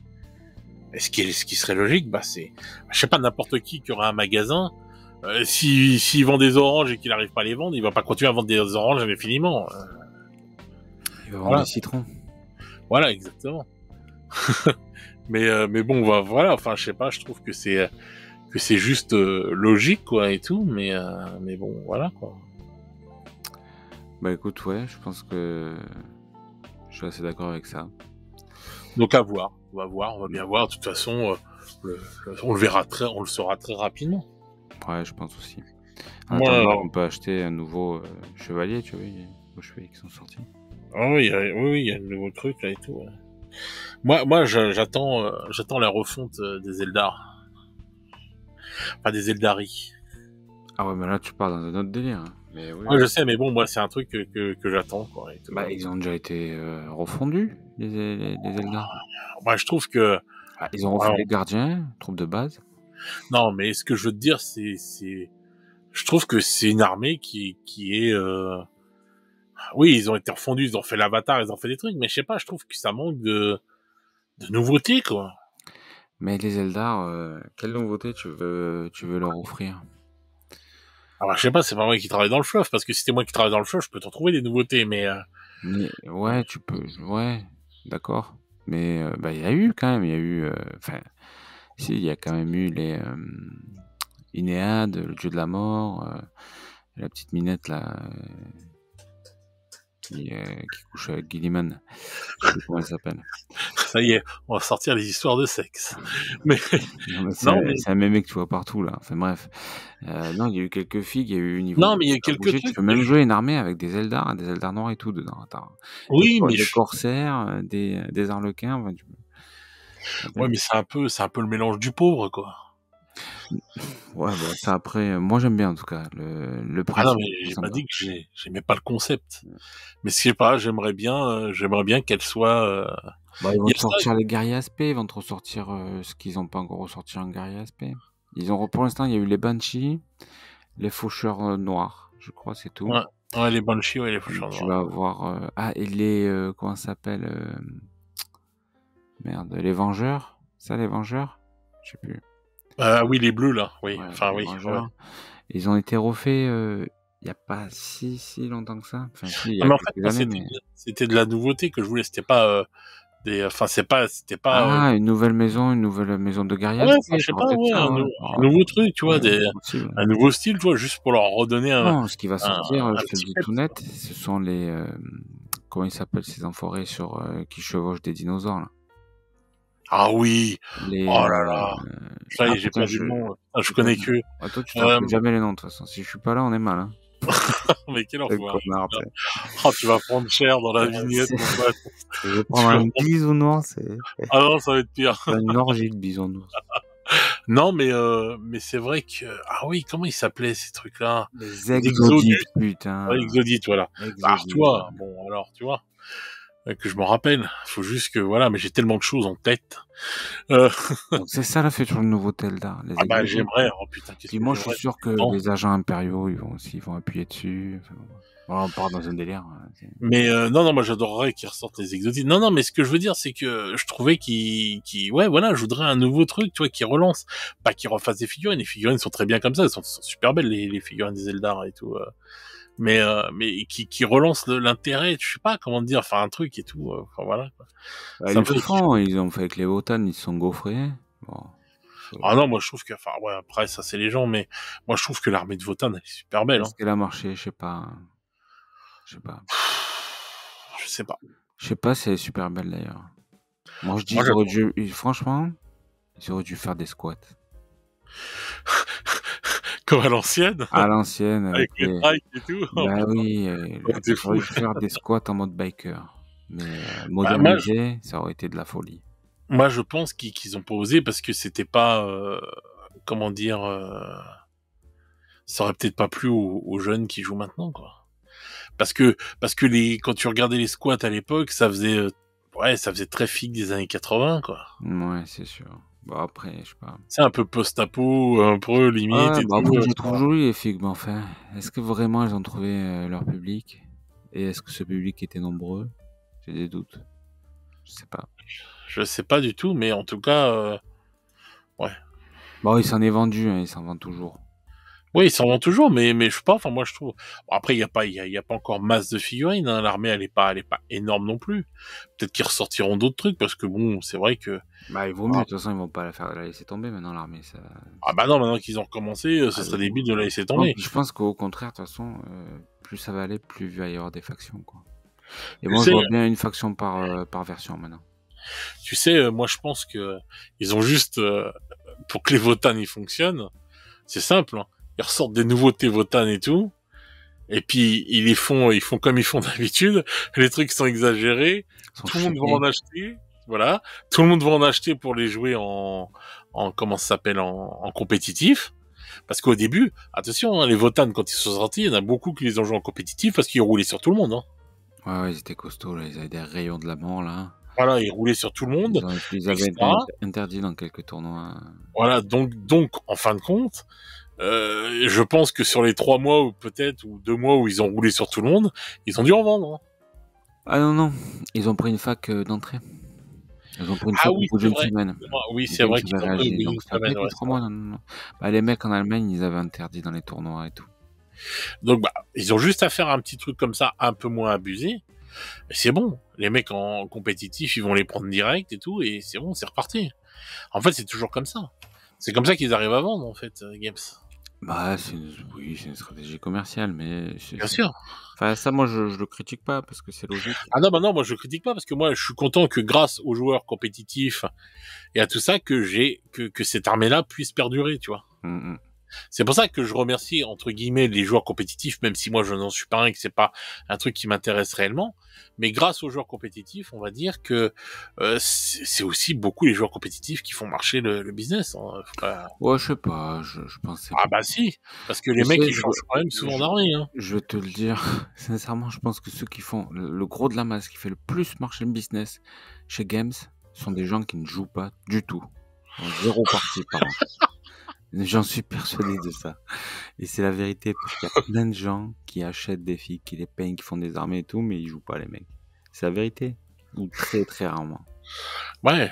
ce qui serait logique, bah c'est, je sais pas, n'importe qui aurait un magasin. S'il vend des oranges et qu'il n'arrive pas à les vendre, il va pas continuer à vendre des oranges indéfiniment. Il va vendre des citrons. Voilà, exactement. mais bon, voilà. Enfin, je sais pas. Je trouve que c'est juste logique, quoi, et tout. Mais bon, voilà, quoi. Bah écoute, ouais, je pense que je suis assez d'accord avec ça. Donc à voir. On va bien voir. De toute façon, on le saura très rapidement. Ouais, je pense aussi. En attendant, on peut acheter un nouveau chevalier, tu vois, il y a des nouveaux chevaliers qui sont sortis. Ah oui, il y a un nouveau truc là et tout. Ouais. Moi, j'attends la refonte des Eldar. Enfin, des Eldari. Ah ouais, mais là, tu pars dans un autre délire. Hein. Mais oui, ouais, je sais, mais bon, moi, c'est un truc que j'attends, quoi. Et tout. Bah, ils ont déjà été refondus, les Eldar. Moi, je trouve que... ils ont refait les gardiens, troupe de base. Non, mais ce que je veux te dire, je trouve que c'est une armée qui est... Oui, ils ont été refondus, ils ont fait l'avatar, ils ont fait des trucs, mais je sais pas, je trouve que ça manque de nouveautés, quoi. Mais les Eldar, quelle nouveauté tu veux leur offrir? Alors, je sais pas, c'est pas moi qui travaille dans le fluff, parce que si c'était moi qui travaille dans le fluff, je peux t'en trouver des nouveautés, mais ouais, tu peux, ouais, d'accord. Mais bah, il y a eu quand même, enfin, si, il y a quand même eu les Inéade, le dieu de la mort, la petite minette là. qui couche avec Gilliman. Je sais plus comment elle s'appelle. Ça y est, on va sortir les histoires de sexe. Mais Non, mais non, mais c'est un mémé que tu vois partout, là. Enfin bref. Non, il y a eu quelques figues, il y a eu niveau non, mais il y a super quelques bouger. Tu trucs. peux même jouer une armée avec des Eldar noirs et tout dedans. Attends. Oui, mais Des corsaires, des arlequins. Enfin, ouais, mais c'est un peu le mélange du pauvre, quoi. Ouais, bah, ça après, moi j'aime bien en tout cas le Ah non, principe. mais C'est j'ai pas sympa. dit que j'aimais pas le concept. Mais je sais pas, j'aimerais bien qu'elle soit. Bah, ils vont Il y te a ça. sortir les guerriers aspects, ils vont te ressortir ce qu'ils ont pas encore ressorti en guerrier aspect. Pour l'instant, il y a eu les Banshees, les faucheurs noirs, je crois, c'est tout. Ouais, ouais, les Banshees, ouais, les faucheurs Tu noirs. vas avoir et les comment ça s'appelle merde, les Vengeurs, ça les Vengeurs, je sais plus. Ah oui, les bleus là, oui. Ouais, Enfin les oui. Ouais. Vengeurs. Ils ont été refaits il y a pas si longtemps que ça. Enfin si, il y Ah, a mais en fait, quelques moi, années, mais c'était de la nouveauté que je voulais. C'était pas enfin, c'était pas. ah, une nouvelle maison de guerrier Ouais, enfin, aspect, je sais ça aurait pas, pu être ouais, ça, ouais. un nouveau truc, tu vois, Ouais, c'est possible. un nouveau style, tu vois, juste pour leur redonner Non, ce qui va sortir, un je te le petit dis tout peps, net, quoi. ce sont les comment ils s'appellent ces enfoirés qui chevauchent des dinosaures là. Ah oui, Les oh là là, ça y ah est, j'ai putain, perdu le nom. Ah, je putain, connais que. ah, toi tu te Euh, rappelles jamais les noms de toute façon. Si je suis pas là, on est mal, hein. mais quel Le enfoiré. connard, tu sais. Oh, tu vas prendre cher dans la vignette, C'est mon pote. je vais Tu prendre vas un prendre... bisounours, Ah non, ça va être pire. une orgie de bisounours. Non, mais c'est vrai que, ah oui, comment ils s'appelaient ces trucs-là? Les Les Exodus. exodites, Ouais, putain. Exodus, voilà. Alors, Exodites. toi, bon, alors, tu vois, que je m'en rappelle. Faut juste que, voilà, mais j'ai tellement de choses en tête. Euh, Donc c'est ça le futur nouveau Zelda, les ah bah, exodites. j'aimerais, oh putain, qu'est-ce Puis que moi, je suis j'aimerais. sûr que Non. les agents impériaux, ils vont appuyer dessus. Enfin, voilà, on part dans un délire. Mais non, moi j'adorerais qu'ils ressortent les exotiques. Non, mais ce que je veux dire, c'est que je trouvais ouais, voilà, je voudrais un nouveau truc, tu vois, qui relance, pas qu'ils refassent des figurines. Les figurines sont très bien comme ça, elles sont super belles les figurines des Eldar et tout. Mais qui relance l'intérêt, je sais pas comment te dire, enfin un truc et tout. Enfin voilà. Quoi. Bah, Ça ils me le fait font, kiffer. ils ont fait avec les Wotan, ils se sont gaufrés. Bon, Ah non, moi je trouve que, enfin ouais, après ça c'est les gens, mais moi je trouve que l'armée de Votan elle est super belle. est-ce Hein. qu'elle a marché? Je sais pas. Je sais pas. Je sais pas. Je sais pas si elle est super belle d'ailleurs. Moi je dis, Moi j'adore. franchement, ils auraient dû faire des squats. Comme à l'ancienne, À l'ancienne, avec avec les les. trikes et tout. Oh, Bah putain, oui, t'es ils auraient fou. dû faire des squats en mode biker. Mais Bah, modernisé, ça aurait été de la folie. moi, je pense qu'ils ont pas osé parce que c'était pas, comment dire, ça aurait peut-être pas plu aux jeunes qui jouent maintenant, quoi. Parce que quand tu regardais les squats à l'époque, ouais, ça faisait très figue des années 80, quoi. Ouais, c'est sûr. Bon après, je sais pas. C'est un peu post-apo, un peu limite Ouais, et bah tout. après, je les trouve jolies les figues, mais enfin, est-ce que vraiment elles ont trouvé leur public? Et est-ce que ce public était nombreux? J'ai des doutes. Je sais pas. Je sais pas du tout, mais en tout cas, ouais. Bon, il s'en est vendu, hein, il s'en vend toujours. Oui, ils s'en vendent toujours, mais je sais pas. Enfin, moi, je trouve. Bon, après, il y a pas encore masse de figurines. Hein. L'armée, elle est pas énorme non plus. Peut-être qu'ils ressortiront d'autres trucs parce que bon, c'est vrai que. Bah, il vaut mieux, Ah, de toute façon, ils vont pas la laisser tomber maintenant, l'armée. Ça. ah bah non, maintenant qu'ils ont recommencé, ce Ah, serait débile de la laisser tomber. je pense qu'au contraire, de toute façon, plus ça va aller, plus il va y avoir des factions, quoi. Et Tu moi, je sais, vois bien une faction par version maintenant. moi, je pense que ils ont juste pour que les Votan ils fonctionnent, c'est simple. Hein. Ils ressortent des nouveautés Votan et tout. Et puis ils font comme ils font d'habitude. Les trucs sont exagérés. Ils sont Tout le monde va cheatés. en acheter. Voilà. Tout le monde va en acheter pour les jouer en comment ça s'appelle, en compétitif. Parce qu'au début, attention, hein, les Votan, quand ils sont sortis, il y en a beaucoup qui les ont joués en compétitif parce qu'ils roulaient sur tout le monde. Hein. Ouais, ils étaient costauds, là. Ils avaient des rayons de la mort, là. Voilà, ils roulaient sur tout le monde, Ils avaient été etc. interdits dans quelques tournois. Voilà, donc, en fin de compte, je pense que sur les 3 mois ou peut-être ou 2 mois où ils ont roulé sur tout le monde, ils ont dû en vendre. Hein. Ah non, non. Ils ont pris une fac d'entrée. Ils ont pris une Ah fac au oui, bout c'est d'une vrai. semaine. Oui, Les c'est gars, vrai ils qu'ils avaient ont pris au réagi. bout Donc d'une ça fait semaine, que ouais, 3 c'est vrai. mois. Non, non, non. Bah, les mecs en Allemagne, ils avaient interdit dans les tournois et tout. Donc bah, ils ont juste à faire un petit truc comme ça, un peu moins abusé. Et c'est bon. Les mecs en compétitif, ils vont les prendre direct et tout, et c'est bon, c'est reparti. En fait, c'est toujours comme ça. C'est comme ça qu'ils arrivent à vendre, en fait, Games. Bah, oui, c'est une stratégie commerciale, mais Bien sûr. enfin, ça, moi, je le critique pas parce que c'est logique. Ah non, bah non, moi je critique pas parce que moi je suis content que grâce aux joueurs compétitifs et à tout ça que cette armée-là puisse perdurer, tu vois. Mm, mm. C'est pour ça que je remercie entre guillemets les joueurs compétitifs, même si moi je n'en suis pas un et que c'est pas un truc qui m'intéresse réellement. Mais grâce aux joueurs compétitifs, on va dire que c'est aussi beaucoup les joueurs compétitifs qui font marcher le business. Hein. Ouais, je sais pas, je pense que c'est Ah beaucoup. bah si, parce que Tu les mecs sais, ils changent quand même souvent d'armée. Hein. je vais te le dire, sincèrement, je pense que ceux qui font le gros de la masse, qui fait le plus marcher le business chez Games, sont des gens qui ne jouent pas du tout. En zéro partie par an. J'en suis persuadé de ça. Et c'est la vérité, parce qu'il y a plein de gens qui achètent des filles, qui les peignent, qui font des armées et tout, mais ils jouent pas, les mecs. C'est la vérité. Ou très très rarement. Ouais.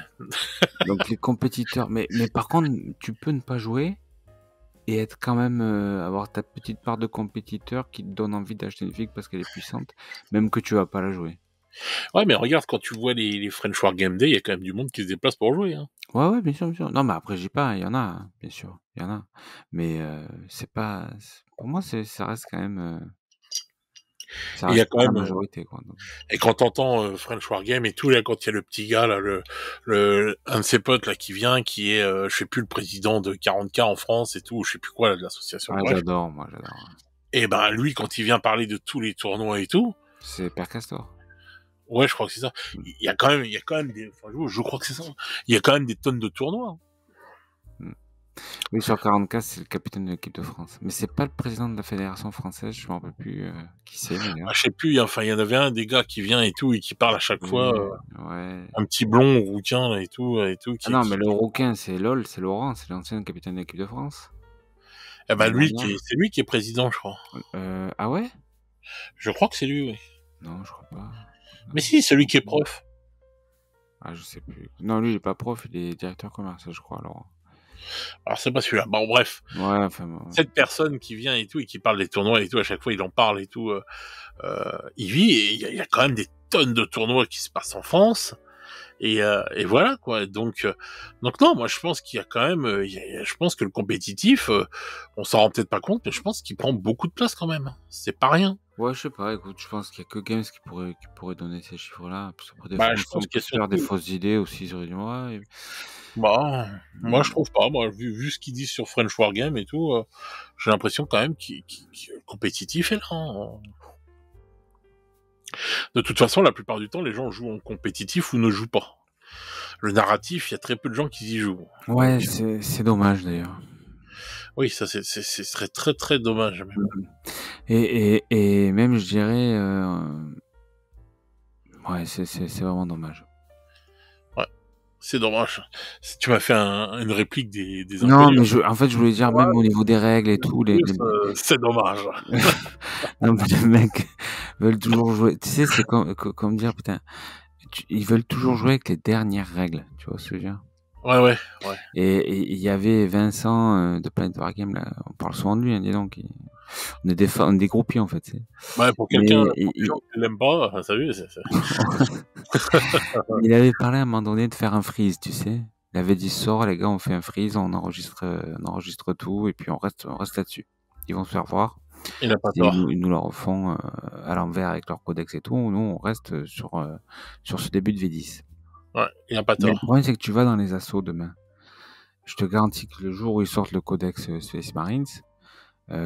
Donc les compétiteurs, mais par contre, tu peux ne pas jouer et être quand même, avoir ta petite part de compétiteur qui te donne envie d'acheter une fille parce qu'elle est puissante, même que tu vas pas la jouer. Ouais, mais regarde, quand tu vois les French War Game Day, il y a quand même du monde qui se déplace pour jouer. Hein. Ouais, ouais, bien sûr, bien sûr. Non, mais après, je dis pas, il y en a, hein, bien sûr, il y en a. Mais c'est pas, pour moi, ça reste quand même, ça Et il y a reste quand pas la même, majorité, quoi. Donc. et quand t'entends French War Game et tout, là, quand il y a le petit gars, là, un de ses potes, là, qui vient, qui est, je sais plus, le président de 40K en France et tout, je sais plus quoi, là, de l'association, Ah, bref. j'adore, moi, j'adore. Et ben, lui, quand il vient parler de tous les tournois et tout, C'est Père Castor. ouais, je crois que c'est ça. Mm. Il y a quand même des, enfin, je crois que c'est ça. Il y a quand même des tonnes de tournois. Hein. Mm. Oui, sur 44, c'est le capitaine de l'équipe de France. Mais c'est pas le président de la fédération française, je me rappelle plus qui c'est d'ailleurs. Ah, je sais plus, enfin, il y en avait un des gars qui vient et tout, et qui parle à chaque fois, Ouais. un petit blond rouquin, là, et tout, Ah non, mais le rouquin, c'est LOL, c'est Laurent, c'est l'ancien capitaine de l'équipe de France. eh ben, Dernière. c'est lui qui est président, je crois. Ah ouais? Je crois que c'est lui, oui. Non, je crois pas. Mais si, celui qui est prof. Ah, je sais plus. Non, lui, il est pas prof, il est directeur commercial, je crois, Laurent. Alors, c'est pas celui-là. Bon, bref. Ouais, enfin bon. Cette personne qui vient et tout, et qui parle des tournois et tout, à chaque fois, il en parle et tout, il vit, et il y a quand même des tonnes de tournois qui se passent en France. Et voilà, quoi. Donc non, moi, je pense qu'il y a quand même, je pense que le compétitif, on s'en rend peut-être pas compte, mais je pense qu'il prend beaucoup de place quand même. C'est pas rien. Ouais, je sais pas, écoute, je pense qu'il y a que Games qui pourrait donner ces chiffres-là. Parce qu'après, des Bah, fois, je on pense peut qu'il y a se faire des surtout, fausses idées aussi sur les ouais. bah, moi, je trouve pas. Moi, vu ce qu'ils disent sur French War Game et tout, j'ai l'impression quand même qu'il le compétitif est là. Hein. De toute façon, la plupart du temps, les gens jouent en compétitif ou ne jouent pas. Le narratif, il y a très peu de gens qui y jouent. Ouais, Donc, c'est dommage d'ailleurs. oui, ça, ce serait très très dommage même. Et même, je dirais, ouais, c'est vraiment dommage. Ouais, c'est dommage. Tu m'as fait une réplique des Non, inconnus. mais en fait, je voulais dire, Ouais, même au niveau des règles et tout, c'est dommage. non, mais les mecs veulent toujours jouer. Tu sais, c'est comme dire, putain, ils veulent toujours jouer avec les dernières règles. Tu vois ce que je veux dire? Ouais, ouais, ouais. Et il y avait Vincent de Planet Wargame, là, on parle souvent de lui, hein, dis donc. On est des groupies, en fait. Ouais, pour Mais quelqu'un, pour des gens qui l'aiment pas, ça vu, il avait parlé à un moment donné de faire un freeze, tu sais. Il avait dit, sort, les gars, on fait un freeze, on enregistre tout, et puis on reste là-dessus. Ils vont se faire voir. il n'a pas Ils tort. nous le refont à l'envers avec leur codex et tout. Nous, on reste sur ce début de V10. Ouais, il n'a pas Mais le tort. problème, c'est que tu vas dans les assauts demain. Je te garantis que le jour où ils sortent le codex Space Marines,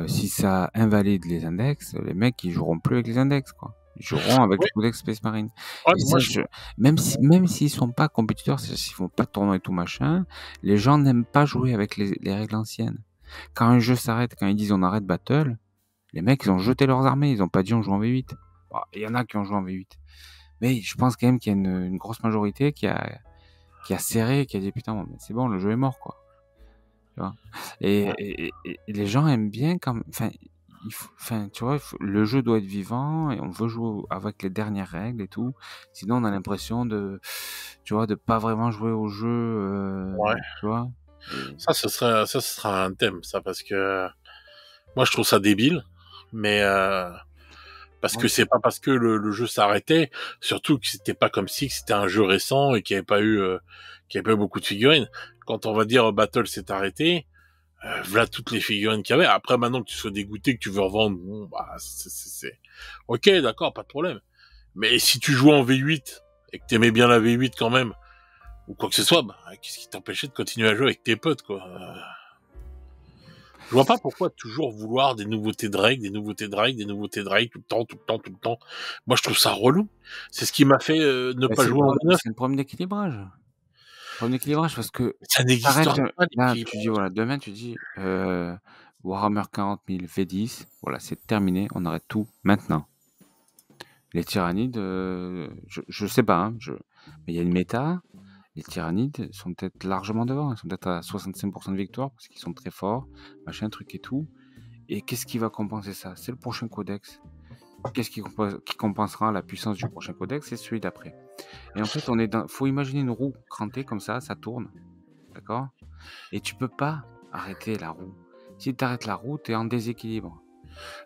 si ça invalide les index, les mecs, ils joueront plus avec les index, quoi. Ils joueront avec Oui, le codex Space Marine. ouais, Et mais ça, moi, même s'ils sont pas compétiteurs, s'ils font pas de tournoi et tout machin, les gens n'aiment pas jouer avec les règles anciennes. Quand un jeu s'arrête, quand ils disent on arrête battle, les mecs, ils ont jeté leurs armées, ils ont pas dit on joue en V8. Bon, il y en a qui ont joué en V8. Mais je pense quand même qu'il y a une grosse majorité qui a serré, qui a dit putain, bon, c'est bon, le jeu est mort, quoi. Tu vois. Et les gens aiment bien quand, enfin, enfin, tu vois, le jeu doit être vivant et on veut jouer avec les dernières règles et tout. Sinon, on a l'impression tu vois, de pas vraiment jouer au jeu, ouais. tu vois. Ça, ce sera un thème, ça, parce que moi, je trouve ça débile, mais parce Ouais. que c'est pas parce que le jeu s'arrêtait, surtout que c'était pas comme si que c'était un jeu récent et qu'il y avait pas eu beaucoup de figurines. Quand on va dire Battle s'est arrêté, voilà toutes les figurines qu'il y avait. Après, maintenant que tu sois dégoûté, que tu veux revendre, bon, bah, ok, d'accord, pas de problème. Mais si tu jouais en V8 et que t'aimais bien la V8 quand même, ou quoi que ce soit, bah, qu'est-ce qui t'empêchait de continuer à jouer avec tes potes, quoi. Je vois pas pourquoi toujours vouloir des nouveautés Drake, des nouveautés Drake, des nouveautés Drake, tout le temps, tout le temps, tout le temps. Moi, je trouve ça relou. C'est ce qui m'a fait ne Bah, pas jouer en 9. c'est le problème d'équilibrage. Problème d'équilibrage parce que Ça n'existe t'arrêtes, pas, là, l'équilibre. tu dis, voilà, demain, tu dis, Warhammer 40 000 V10, voilà, c'est terminé, on arrête tout maintenant. Les tyrannides, je sais pas, hein, mais il y a une méta. Les tyrannides sont peut-être largement devant. Ils sont peut-être à 65% de victoire parce qu'ils sont très forts, machin, truc et tout. Et qu'est-ce qui va compenser ça? C'est le prochain codex. Qu'est-ce qui compensera la puissance du prochain codex? C'est celui d'après. Et en fait, faut imaginer une roue crantée comme ça tourne. D'accord? Et tu peux pas arrêter la roue. Si tu arrêtes la roue, tu es en déséquilibre.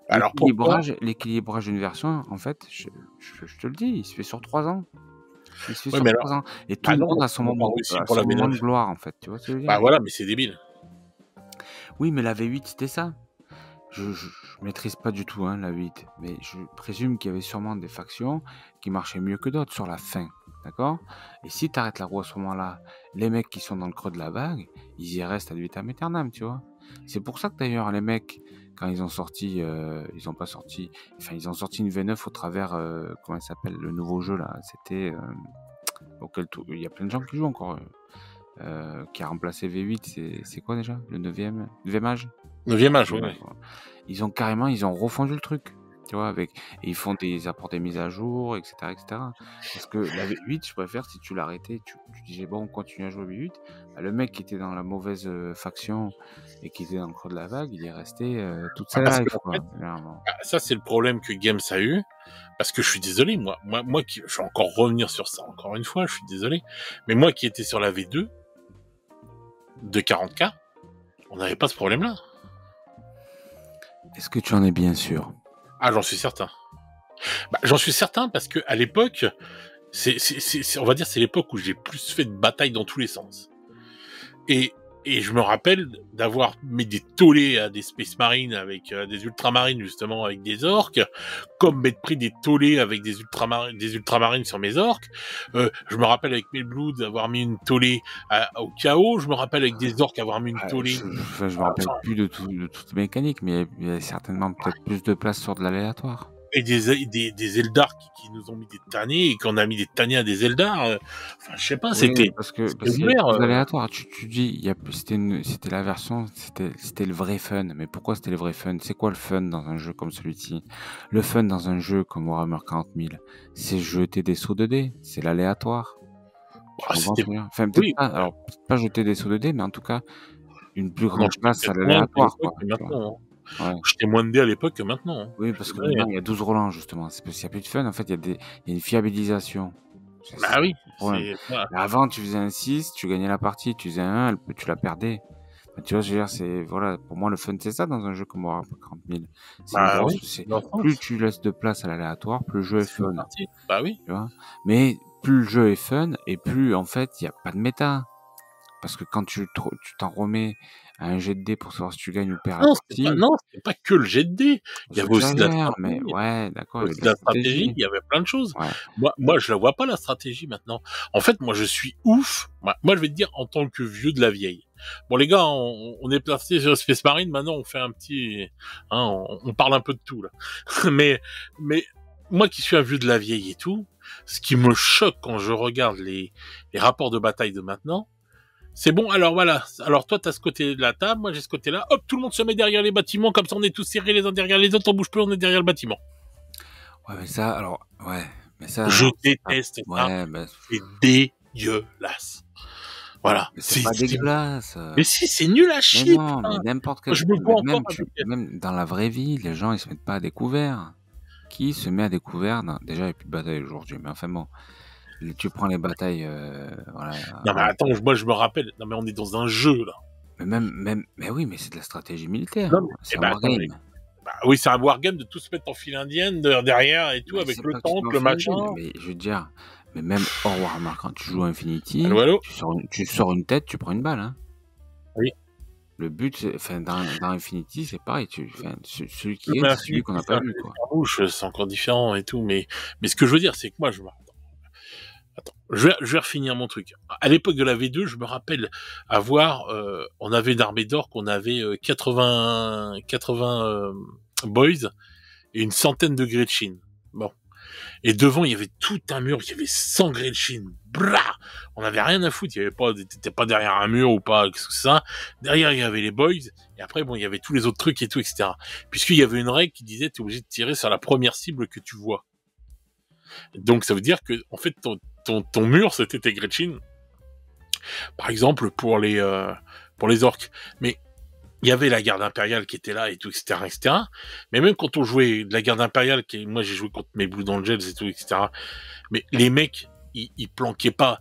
Alors pourquoi? L'équilibrage d'une version, en fait, je te le dis, il se fait sur 3 ans. Il se fait Ouais, sur mais 3 alors, ans. Et tout bah le non, monde a parce qu'on en parle aussi pour la son moment de V9. gloire, en fait. Tu vois ce que je veux dire? Bah voilà, mais c'est débile. Oui, mais la V8, c'était ça. Je maîtrise pas du tout, hein, la 8, mais je présume qu'il y avait sûrement des factions qui marchaient mieux que d'autres sur la fin, d'accord? Et si tu arrêtes la roue à ce moment-là, les mecs qui sont dans le creux de la vague, ils y restent ad vitam aeternam, tu vois? C'est pour ça que d'ailleurs les mecs, quand ils ont sorti, ils ont pas sorti, enfin ils ont sorti une V9 au travers, comment ça s'appelle, le nouveau jeu là, c'était il y a plein de gens qui jouent encore, qui a remplacé V8, c'est quoi déjà? Le 9e âge? 9e âge, Ouais, ouais. voilà. Ils ont refondu le truc, tu vois, et ils font ils apportent des mises à jour, etc., etc. Parce que la V8, je préfère, si tu l'arrêtais, tu disais, bon, on continue à jouer V8, bah, le mec qui était dans la mauvaise faction et qui était dans le creux de la vague, il est resté toute Ah, sa parce life, qu'en quoi. fait, Clairement. ça c'est le problème que Games a eu. Parce que je suis désolé, moi qui, je vais encore revenir sur ça encore une fois, je suis désolé. Mais moi qui étais sur la V2 de 40K, on n'avait pas ce problème-là. Est-ce que tu en es bien sûr? Ah, j'en suis certain. Bah, j'en suis certain parce que à l'époque, on va dire, c'est l'époque où j'ai plus fait de batailles dans tous les sens. Et je me rappelle d'avoir mis des tollés à des Space Marines avec des Ultramarines, justement, avec des orques, comme m'être pris des tollés avec des Ultramarines sur mes orques. Je me rappelle avec mes Bloods avoir mis une tollée au chaos. Je me rappelle avec des orques avoir mis une Ah, tollée. je me rappelle plus de toute mécanique, mais il y a certainement peut-être plus de place sur de l'aléatoire. Et des Eldar qui nous ont mis des tannés et qu'on a mis des tannés à des Eldar. Enfin, je sais pas, Oui, c'était parce qu'il y a ouvert. plus d'aléatoire. Tu dis, c'était la version, c'était le vrai fun. Mais pourquoi c'était le vrai fun? C'est quoi le fun dans un jeu comme celui-ci? Le fun dans un jeu comme Warhammer 40 000, c'est jeter des sauts de dés. C'est l'aléatoire. Tu comprends ce que je veux dire? Enfin, Oui, peut-être pas jeter des sauts de dés, mais en tout cas, une plus non, grande j'étais place à peut-être moins à l'aléatoire, l'époque quoi. que Tu vois. maintenant. Ouais. J'étais moins de dés à l'époque que maintenant. Hein. Oui, Je parce suis que désolé. maintenant, il y a 12 relents, justement. C'est parce qu'il n'y a plus de fun. En fait, il y a une fiabilisation. C'est Bah oui, le problème. voilà. Mais avant, tu faisais un 6, tu gagnais la partie. Tu faisais un 1, tu la perdais. Enfin, tu vois, je veux dire, voilà, pour moi, le fun, c'est ça dans un jeu comme Warhammer 40 000. C'est une Bah grosse, oui, dans le plus sens. tu laisses de place à l'aléatoire, plus le jeu est C'est une fun. partie. Bah oui. Tu vois. Mais plus le jeu est fun, et plus, en fait, il n'y a pas de méta. Parce que quand tu t'en remets à un jet de dés pour savoir si tu gagnes ou perds la partie, Non, c'était pas que le jet de dés. Il y avait aussi de la j'exagère, mais stratégie. ouais, d'accord, il y avait Aussi de de la la stratégie, stratégie. il y avait plein de choses. Ouais. Moi, je la vois pas, la stratégie, maintenant. En fait, moi, je suis ouf. Moi, je vais te dire, en tant que vieux de la vieille. Bon, les gars, on est placé sur Space Marine, maintenant, on fait un petit, hein, on parle un peu de tout, là. mais, moi qui suis un vieux de la vieille et tout, ce qui me choque quand je regarde les rapports de bataille de maintenant, c'est bon, alors voilà. Alors toi, t'as ce côté de la table, moi j'ai ce côté-là. Hop, tout le monde se met derrière les bâtiments, comme ça on est tous serrés les uns derrière les autres, on bouge plus, on est derrière le bâtiment. Ouais, mais ça, alors, ouais, mais ça, Je c'est pas, déteste ça. ouais, bah, C'est dégueulasse. Voilà. mais c'est pas dégueulasse. Mais si, c'est nul à Mais chier, non, mais putain. n'importe Moi, quel, je me vois encore avec... même dans la vraie vie, les gens, ils se mettent pas à découvert. Qui se met à découvert? Déjà, il n'y a plus de bataille aujourd'hui, mais enfin bon, tu prends les batailles, voilà. Non mais attends, moi je me rappelle. Non mais on est dans un jeu, là. Mais mais oui, mais c'est de la stratégie militaire. Non, mais... C'est Eh un ben, wargame. attends, bah, oui, c'est un wargame de tout se mettre en file indienne derrière et tout, Mais avec c'est le pas que tu tank, t'en le fais machin. mais je veux dire, mais même hors Warhammer, quand tu joues à Infinity, Allô, allô? tu sors une tête, tu prends une balle, hein. Oui. Le but, enfin, dans Infinity, c'est pareil. Enfin, celui qui Mais gagne, c'est celui Infinity, qu'on n'a c'est pas un vu, jeu quoi. d'escarmouche, c'est encore différent et tout, mais ce que je veux dire, c'est que moi, attends, je vais refinir mon truc. À l'époque de la V2, je me rappelle avoir, on avait une armée d'orques, on avait 80 boys et une centaine de Gretchen. Bon. Et devant, il y avait tout un mur, il y avait 100 Gretchen. Brah! On n'avait rien à foutre, il y avait pas, t'étais pas derrière un mur ou pas, qu'est-ce que c'est ça. Derrière, il y avait les boys, et après, bon, il y avait tous les autres trucs et tout, etc. Puisqu'il y avait une règle qui disait, t'es obligé de tirer sur la première cible que tu vois. Donc, ça veut dire que, en fait, ton mur, c'était tes Gretchen. Par exemple, pour les orques. Mais, il y avait la garde impériale qui était là et tout, etc., etc. Mais même quand on jouait de la garde impériale, moi j'ai joué contre mes Blue Angels et tout, etc. Mais les mecs, ils planquaient pas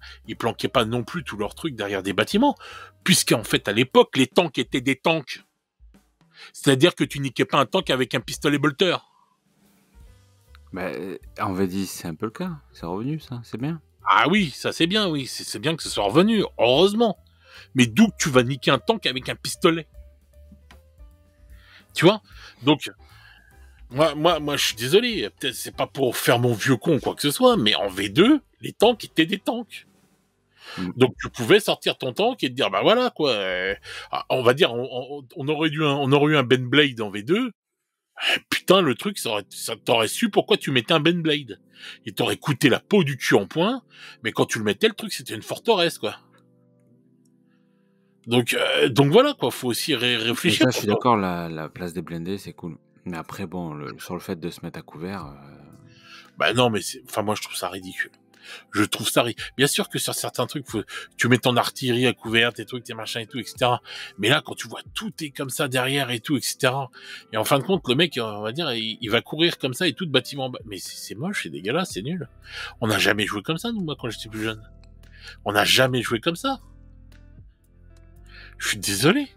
non plus tous leurs trucs derrière des bâtiments, puisqu'en fait à l'époque les tanks étaient des tanks. C'est-à-dire que tu niquais pas un tank avec un pistolet bolter. Bah, en V10, c'est un peu le cas. C'est revenu, ça. C'est bien. Ah oui, ça c'est bien, oui, c'est bien que ce soit revenu, heureusement. Mais d'où que tu vas niquer un tank avec un pistolet? Tu vois? Donc, moi, je suis désolé. Peut-être c'est pas pour faire mon vieux con ou quoi que ce soit, mais en V2, les tanks étaient des tanks. Donc tu pouvais sortir ton tank et te dire bah voilà quoi. On va dire on aurait eu un Ben Blade en V2. Putain le truc ça t'aurait su pourquoi tu mettais un Ben Blade. Il t'aurait coûté la peau du cul en point, mais quand tu le mettais le truc c'était une forteresse quoi. Donc voilà quoi, faut aussi Mais réfléchir. ça, je suis d'accord, la place des blindés, c'est cool. Mais après, bon, sur le fait de se mettre à couvert, Bah non mais enfin moi je trouve ça ridicule. Je trouve ça bien sûr que sur certains trucs tu mets ton artillerie à couvert, tes trucs, tes machins et tout, etc. Mais là quand tu vois tout est comme ça derrière et tout, etc. Et en fin de compte le mec on va dire il va courir comme ça et tout de bâtiment mais c'est moche, c'est dégueulasse, c'est nul. On n'a jamais joué comme ça nous, moi quand j'étais plus jeune. On n'a jamais joué comme ça. Je suis désolé.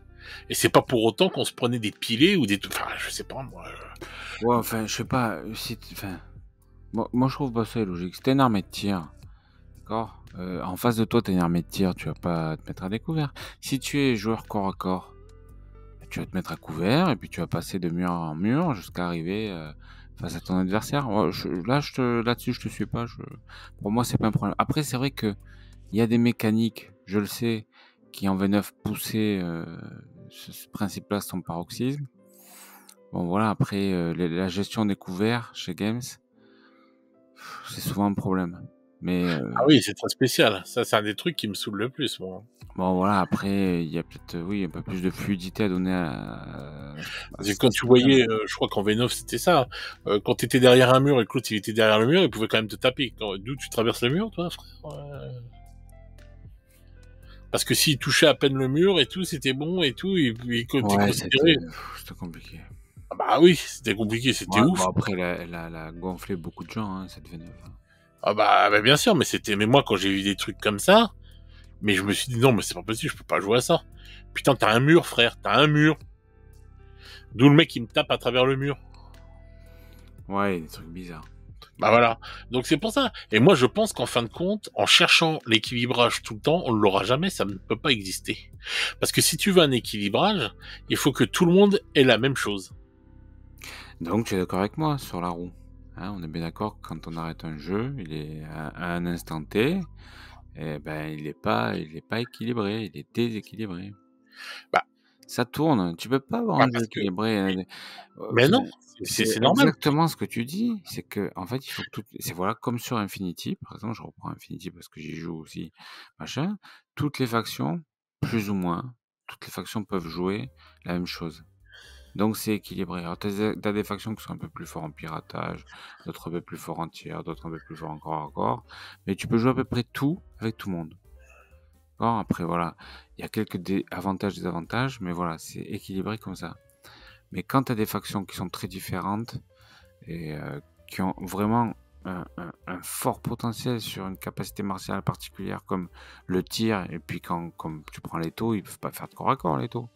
Et c'est pas pour autant qu'on se prenait des pilets ou des enfin je sais pas moi. ouais, enfin, je sais pas. Enfin, moi, je trouve pas ça logique. Si t'as une armée de tir, d'accord, en face de toi, t'as une armée de tir, tu vas pas te mettre à découvert. Si tu es joueur corps à corps, tu vas te mettre à couvert et puis tu vas passer de mur en mur jusqu'à arriver face à ton adversaire. Ouais, là-dessus, je te suis pas. Pour moi, c'est pas un problème. Après, c'est vrai que il y a des mécaniques, je le sais, qui en V9 poussaient ce principe-là à son paroxysme. Bon, voilà, après, la gestion des couverts chez Games, c'est souvent un problème. Mais Ah oui, c'est très spécial. Ça c'est un des trucs qui me saoule le plus moi. bon, voilà, après, il y a peut-être, oui, un peu plus de fluidité à donner Parce que quand tu voyais, je crois qu'en V9 c'était ça, quand t'étais derrière un mur et que l'autre il était derrière le mur, il pouvait quand même te taper. D'où tu traverses le mur, toi, frère? Parce que s'il touchait à peine le mur et tout, c'était bon et tout, et puis t'es Ouais, considéré. c'était compliqué. Ah bah oui, c'était compliqué, c'était Ouais, ouf. bon, après, elle a gonflé beaucoup de gens, hein, cette V9. Ah bah bien sûr, mais moi quand j'ai vu des trucs comme ça, mais je me suis dit non, mais c'est pas possible, je peux pas jouer à ça. Putain, t'as un mur, frère, t'as un mur. D'où le mec qui me tape à travers le mur. Ouais, il y a des trucs bizarres. Bah voilà. Donc c'est pour ça. Et moi je pense qu'en fin de compte, en cherchant l'équilibrage tout le temps, on ne l'aura jamais, ça ne peut pas exister. Parce que si tu veux un équilibrage, il faut que tout le monde ait la même chose. Donc, tu es d'accord avec moi sur la roue. Hein, on est bien d'accord que quand on arrête un jeu, il est à un instant T, eh ben, il est pas équilibré, il est déséquilibré. Bah, Ça tourne, tu peux pas avoir un jeu parce que... équilibré. Mais non, Enfin, c'est c'est normal. exactement ce que tu dis, c'est que en fait, il faut que c'est voilà, comme sur Infinity, par exemple, je reprends Infinity parce que j'y joue aussi, machin, toutes les factions, plus ou moins, toutes les factions peuvent jouer la même chose. Donc c'est équilibré. Alors t'as des factions qui sont un peu plus forts en piratage, d'autres un peu plus forts en tir, d'autres un peu plus forts encore, mais tu peux jouer à peu près tout avec tout le monde. Bon, après voilà, il y a quelques avantages, désavantages, mais voilà, c'est équilibré comme ça. Mais quand tu as des factions qui sont très différentes et qui ont vraiment un fort potentiel sur une capacité martiale particulière comme le tir, et puis comme tu prends les taux, ils peuvent pas faire de corps à corps les taux.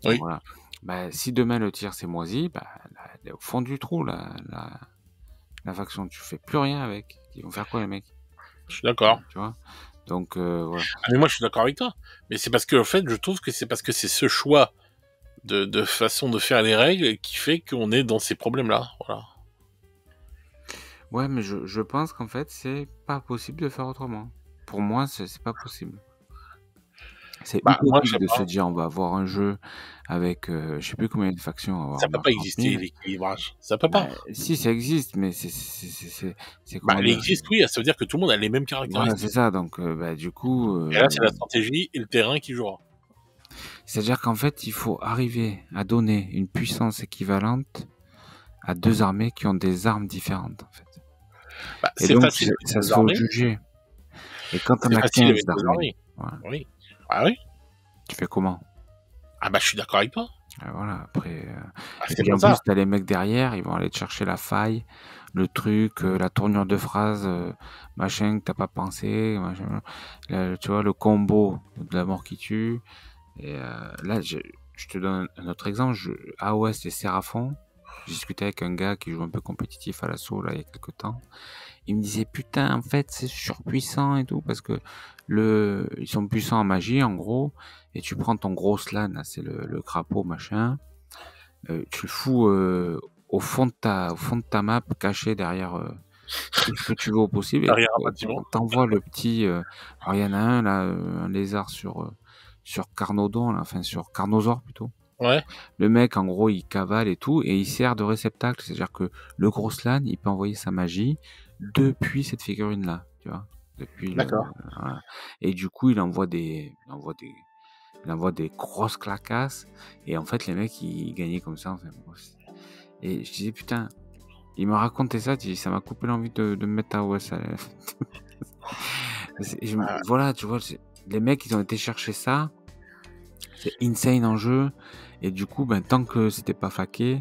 Donc Oui, voilà. Bah, si demain le tir c'est moisi, bah, elle est au fond du trou, la faction, tu fais plus rien avec. Ils vont faire quoi les mecs? je suis d'accord. Tu vois? Donc voilà. Ah, mais moi, je suis d'accord avec toi. Mais c'est parce que, en fait, je trouve que c'est parce que c'est ce choix de façon de faire les règles qui fait qu'on est dans ces problèmes-là. Voilà. Ouais, mais je pense qu'en fait, c'est pas possible de faire autrement. Pour moi, c'est pas possible. C'est Bah, moi, je utopique sais de se pas. dire on va avoir un jeu avec je sais plus combien de factions, on va Ça avoir peut genre pas 30 exister, 000. l'équilibrage. Ça peut Bah, pas. si ça existe, mais c'est Bah, comment elle dire? existe, oui, ça veut dire que tout le monde a les mêmes Voilà, c'est caractéristiques. ça. Donc bah, du coup, Et là, c'est la stratégie et le terrain qui jouera. c'est-à-dire qu'en fait, il faut arriver à donner une puissance équivalente à deux armées qui ont des armes différentes, en fait. Bah, Et c'est donc, facile avec ça deux se fait au armées. juger. Et quand on C'est a facile 15 avec deux d'armées, armées. voilà, Oui. Ah oui? tu fais comment? Ah bah, je suis d'accord avec toi. Voilà, après. Ah, Et c'est puis pour en plus, ça. t'as les mecs derrière, ils vont aller te chercher la faille, le truc, la tournure de phrase, machin que t'as pas pensé, machin. Tu vois, le combo de la mort qui tue. Et là, je te donne un autre exemple. AOS et Séraphon. J'ai discuté avec un gars qui joue un peu compétitif à l'assaut là il y a quelques temps. Il me disait putain en fait c'est surpuissant et tout parce que ils sont puissants en magie en gros et tu prends ton gros slan là c'est le crapaud machin tu le fous au fond de ta map caché derrière tout ce que tu veux au possible et Derrière un bâtiment. t'envoies le petit alors il y en a un là un lézard sur Carnodon là, enfin sur Carnosaur plutôt. Ouais. Le mec, en gros, il cavale et tout, et il sert de réceptacle. C'est-à-dire que le gros slan, il peut envoyer sa magie depuis cette figurine-là, tu vois. D'accord. Voilà. Et du coup, il envoie des grosses claquasses. Et en fait, les mecs, ils gagnaient comme ça. Enfin, bon, et je disais, putain, il m'a raconté ça, ça m'a coupé l'envie de me mettre à OS. Voilà, tu vois, les mecs, ils ont été chercher ça. C'est insane en jeu. Et du coup, ben, tant que c'était pas faqué,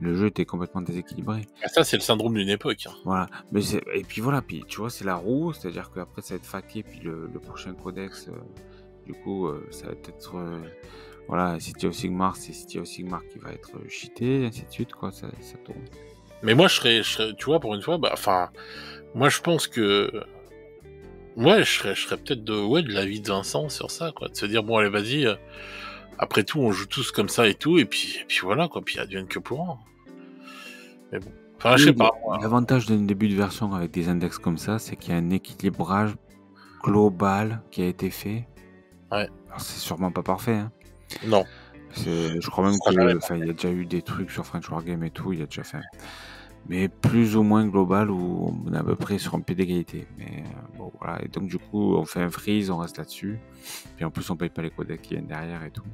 le jeu était complètement déséquilibré. Ah, ça, c'est le syndrome d'une époque. Hein. Voilà. Et puis voilà, puis tu vois, c'est la roue, c'est-à-dire qu'après ça va être faqué, puis le prochain codex, du coup, ça va être. Voilà, City of Sigmar, c'est City of Sigmar qui va être cheaté, ainsi de suite, quoi, ça tourne. Mais moi, je serais, tu vois, pour une fois, bah, enfin, moi, je pense que, ouais, je serais peut-être de l'avis de Vincent sur ça, quoi, de se dire, bon, allez, vas-y, après tout, on joue tous comme ça et tout, et puis voilà, quoi, puis advienne que pourra. Mais bon. Enfin, je sais Oui, pas, moi. l'avantage d'un début de version avec des index comme ça, c'est qu'il y a un équilibrage global qui a été fait. Ouais. Alors, c'est sûrement pas parfait, hein. Non. Je crois même que, il y a déjà eu des trucs sur French Wargame et tout, il y a déjà fait. Mais plus ou moins global où on est à peu près sur un pied d'égalité. Mais bon, voilà. Et donc, du coup, on fait un freeze, on reste là-dessus. Puis en plus, on paye pas les codecs qui viennent derrière et tout.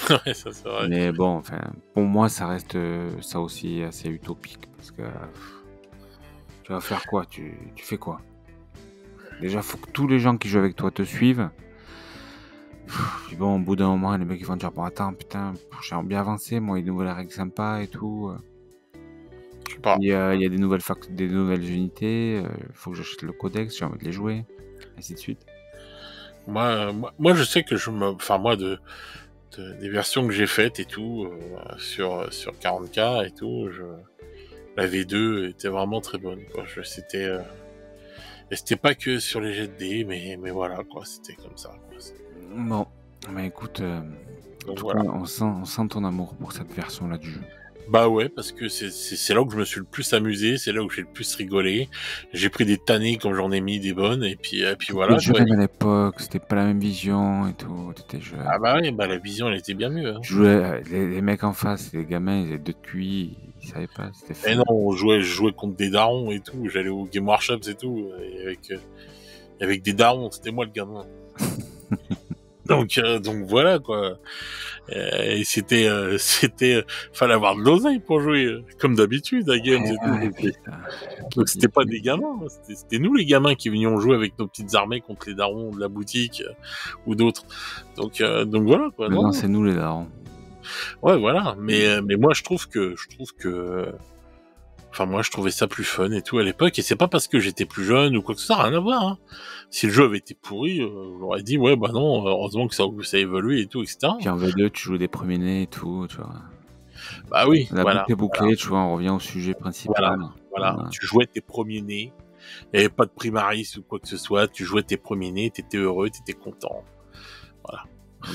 Ouais, ça, c'est vrai. Mais bon, enfin, pour moi, ça reste ça aussi assez utopique. Parce que tu vas faire quoi? Tu fais quoi? Déjà, faut que tous les gens qui jouent avec toi te suivent. Puis bon, au bout d'un moment, les mecs ils vont dire bon, attends, putain, j'ai bien avancé, moi, il y a des nouvelles règles sympas et tout. Je sais pas. Il y a des nouvelles unités, faut que j'achète le codex, j'ai envie de les jouer, ainsi de suite. Moi, je sais que enfin, moi, des versions que j'ai faites et tout, sur 40K et tout, la V2 était vraiment très bonne, quoi. Et c'était pas que sur les jets de dés, mais voilà, quoi, c'était comme ça, quoi. Bon, bah écoute, en tout Voilà. cas, on sent ton amour pour cette version-là du jeu. Bah ouais, parce que c'est là où je me suis le plus amusé, c'est là où j'ai le plus rigolé. J'ai pris des tannées comme j'en ai mis des bonnes, et puis voilà, C'était quoi. jeune à l'époque, c'était pas la même vision et tout, t'étais jeune. Ah bah oui, bah la vision, elle était bien mieux, hein. Tu jouais, les mecs en face, les gamins, ils avaient 2 de QI, ils savaient pas, c'était Et fou. non, je jouais contre des darons et tout, j'allais au Game Workshops et tout, et avec des darons, c'était moi le gamin. Donc voilà, quoi. Et fallait avoir de l'oseille pour jouer, comme d'habitude, à Games et tout. Donc c'était pas des gamins, hein, c'était nous les gamins qui venions jouer avec nos petites armées contre les darons de la boutique, ou d'autres. Donc voilà, quoi. Maintenant, c'est nous les darons. Ouais, voilà. Mais moi, je trouve que, enfin, moi, je trouvais ça plus fun et tout à l'époque, et c'est pas parce que j'étais plus jeune ou quoi que ce soit, rien à voir, hein. Si le jeu avait été pourri, j'aurais dit, ouais, bah non, heureusement que ça a évolué et tout, etc. Puis en V2, tu joues des premiers nés et tout, tu vois. Bah oui, La voilà. boucle est bouclée, tu vois, on revient au sujet principal. Voilà. Tu jouais tes premiers nés, Il n'y avait pas de primaris ou quoi que ce soit. Tu jouais tes premiers nés, t'étais heureux, t'étais content. Voilà.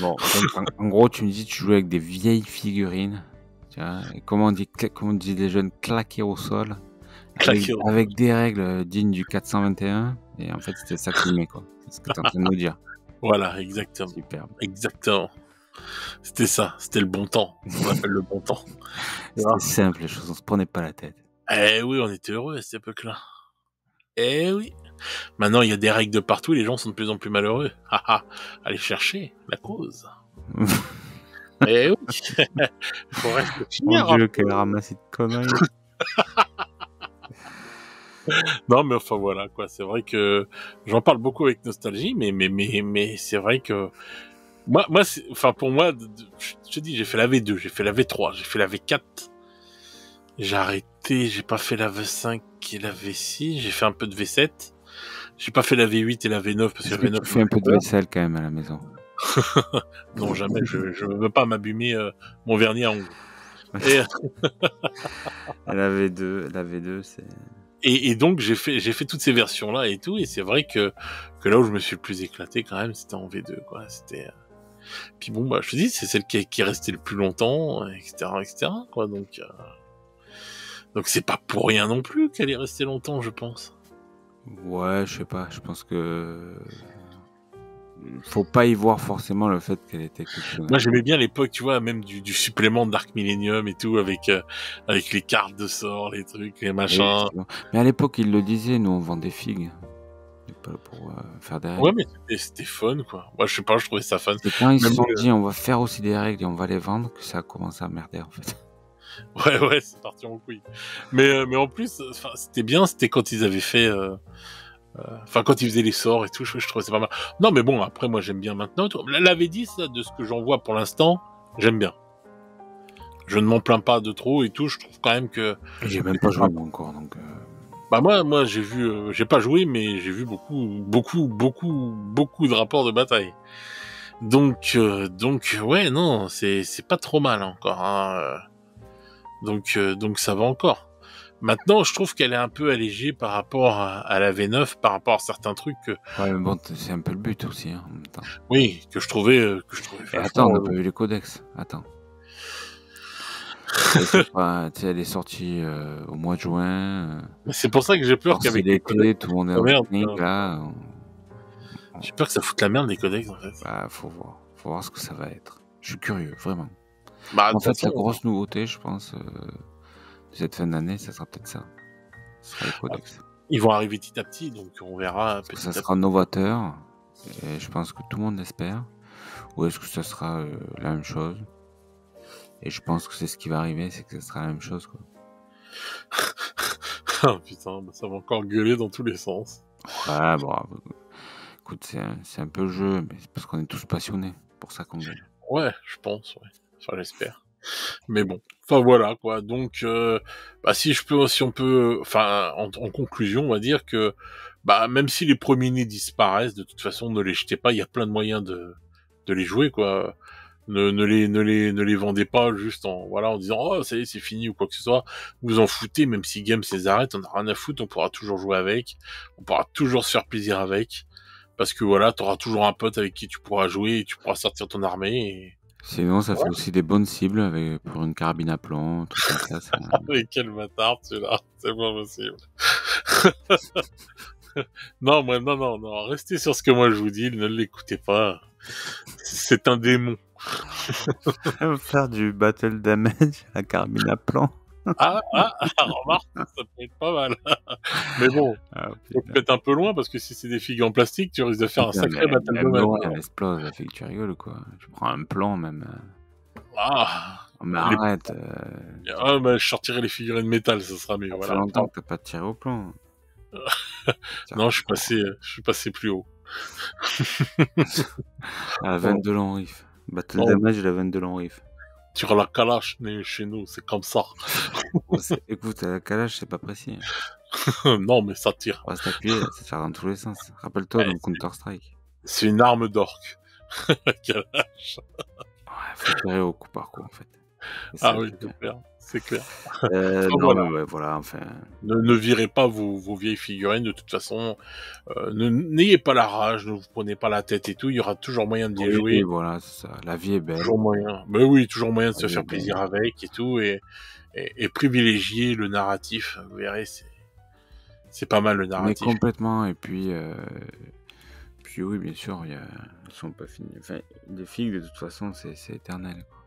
Bon, donc, en gros, tu me dis, tu jouais avec des vieilles figurines. Tu vois, et comment on dit les jeunes, claqués au sol. Avec des règles dignes du 421. Et en fait, c'était ça que tu aimais, quoi. C'est ce que tu es en train de nous dire. Voilà, exactement. Superbe. Exactement. C'était ça, c'était le bon temps. On appelle le bon temps. C'était simple, les choses, on se prenait pas la tête. Eh oui, on était heureux à cette époque-là. Eh oui. Maintenant, il y a des règles de partout et les gens sont de plus en plus malheureux. Allez chercher la cause. Eh oui. Faut réfléchir. Mon Dieu, quel ramassis de conneries. Non, mais enfin voilà, quoi. C'est vrai que j'en parle beaucoup avec nostalgie, mais c'est vrai que moi, enfin pour moi, je te dis, j'ai fait la V2, j'ai fait la V3, j'ai fait la V4. J'ai arrêté, j'ai pas fait la V5 et la V6, j'ai fait un peu de V7. J'ai pas fait la V8 et la V9 parce que la V9. Tu fais un peu de vaisselle quand même à la maison. Non, jamais, je veux pas m'abîmer mon vernis à ongles. Et, la V2, c'est... et donc j'ai fait toutes ces versions là et tout, et c'est vrai que là où je me suis le plus éclaté quand même, c'était en V2, quoi. C'était puis bon, bah je te dis, c'est celle qui est restée le plus longtemps, etc., quoi. Donc c'est pas pour rien non plus qu'elle est restée longtemps, je pense. Ouais, je sais pas, je pense que faut pas y voir forcément le fait qu'elle était exceptionnelle. Moi j'aimais bien l'époque, tu vois, même du supplément de Dark Millennium et tout, avec les cartes de sorts, les trucs, les machins. Mais à l'époque, ils le disaient, nous on vend des figues. Pas pour faire des règles. Ouais, mais c'était fun, quoi. Moi je sais pas, je trouvais ça fun. C'est quand ils se sont dit on va faire aussi des règles et on va les vendre que ça a commencé à merder en fait. Ouais, c'est parti en couille. Mais en plus, c'était bien, c'était quand ils avaient fait... quand ils faisaient les sorts et tout, je trouvais ça pas mal. Non, mais bon, après, moi, j'aime bien maintenant. La V10, là, de ce que j'en vois pour l'instant, j'aime bien. Je ne m'en plains pas de trop et tout, je trouve quand même que... J'ai même pas joué encore, donc... Bah moi, j'ai vu... j'ai pas joué, mais j'ai vu beaucoup de rapports de bataille. Donc ouais, non, c'est pas trop mal encore, hein. Donc ça va encore. Maintenant, je trouve qu'elle est un peu allégée par rapport à la V9, par rapport à certains trucs que... Ouais, mais bon, c'est un peu le but aussi, hein, en même temps. Oui, que je trouvais attends, on n'a pas vu les codex. Attends. Elle est sortie au mois de juin. C'est pour ça que j'ai peur qu'avec les codex, tout le monde est en technique, là. J'ai peur que ça foute la merde, les codex, en fait. Bah, faut voir. Faut voir ce que ça va être. Je suis curieux, vraiment. Bah, en fait, la grosse nouveauté, je pense... de cette fin d'année, ça sera peut-être ça. Ce sera les codex. Ils vont arriver petit à petit, donc on verra. Est-ce que ça sera novateur, et je pense que tout le monde l'espère, ou est-ce que ça sera la même chose? Et je pense que c'est ce qui va arriver, c'est que ça sera la même chose, quoi. Oh putain, ça va encore gueuler dans tous les sens. Ouais, bon, écoute, c'est un peu le jeu, mais c'est parce qu'on est tous passionnés, pour ça qu'on gagne. Ouais, je pense, ouais. Enfin, j'espère. Mais bon, enfin voilà quoi. Donc, si on peut, enfin, en conclusion, on va dire que, même si les premiers nés disparaissent, de toute façon, ne les jetez pas. Il y a plein de moyens de les jouer, quoi. Ne les vendez pas juste en disant oh ça y est c'est fini ou quoi que ce soit. Vous en foutez, même si Game les arrête, on n'a rien à foutre. On pourra toujours jouer avec, on pourra toujours se faire plaisir avec, parce que voilà, t'auras toujours un pote avec qui tu pourras jouer et tu pourras sortir ton armée. Et... Sinon, ça fait aussi des bonnes cibles pour une carabine à plomb, tout comme ça. Mais quel bâtard, celui-là, c'est pas possible. Non, restez sur ce que moi je vous dis, ne l'écoutez pas. C'est un démon. Faire du battle damage à carabine à plomb. Remarque, ça peut être pas mal. Mais bon, faut peut-être un peu loin, parce que si c'est des figues en plastique, tu risques de faire un sacré battle damage. Elle explose, la figue, tu rigoles quoi. Tu prends un plomb même. Mais les... arrête. Je sortirai les figurines de métal, ça sera mieux. Ça fait longtemps que t'as pas tiré au plomb. Non, je suis passé plus haut. À la veine de long riff. Battle damage et la veine de long riff. Sur la Kalash, chez nous, c'est comme ça. Écoute, la Kalash, c'est pas précis. Non, mais ça tire. On va s'appuyer, ça tire dans tous les sens. Rappelle-toi dans Counter-Strike. C'est une arme d'orque. La Kalash. Ouais, faut tirer au coup par coup, en fait. C'est ça Ah le oui, truc. c'est clair, c'est clair. Enfin, Non, voilà, mais ouais, voilà, enfin. ne virez pas vos vieilles figurines de toute façon, n'ayez pas la rage, ne vous prenez pas la tête et tout, il y aura toujours moyen de les Oui, jouer, voilà, c'est ça. La vie est belle. toujours moyen mais oui, toujours moyen de La se vie est faire belle. plaisir avec et tout et privilégier le narratif, vous verrez, c'est pas mal le Mais narratif. complètement. Et puis oui, bien sûr, elles sont pas finies. Enfin, les figues, de toute façon, c'est éternel, quoi.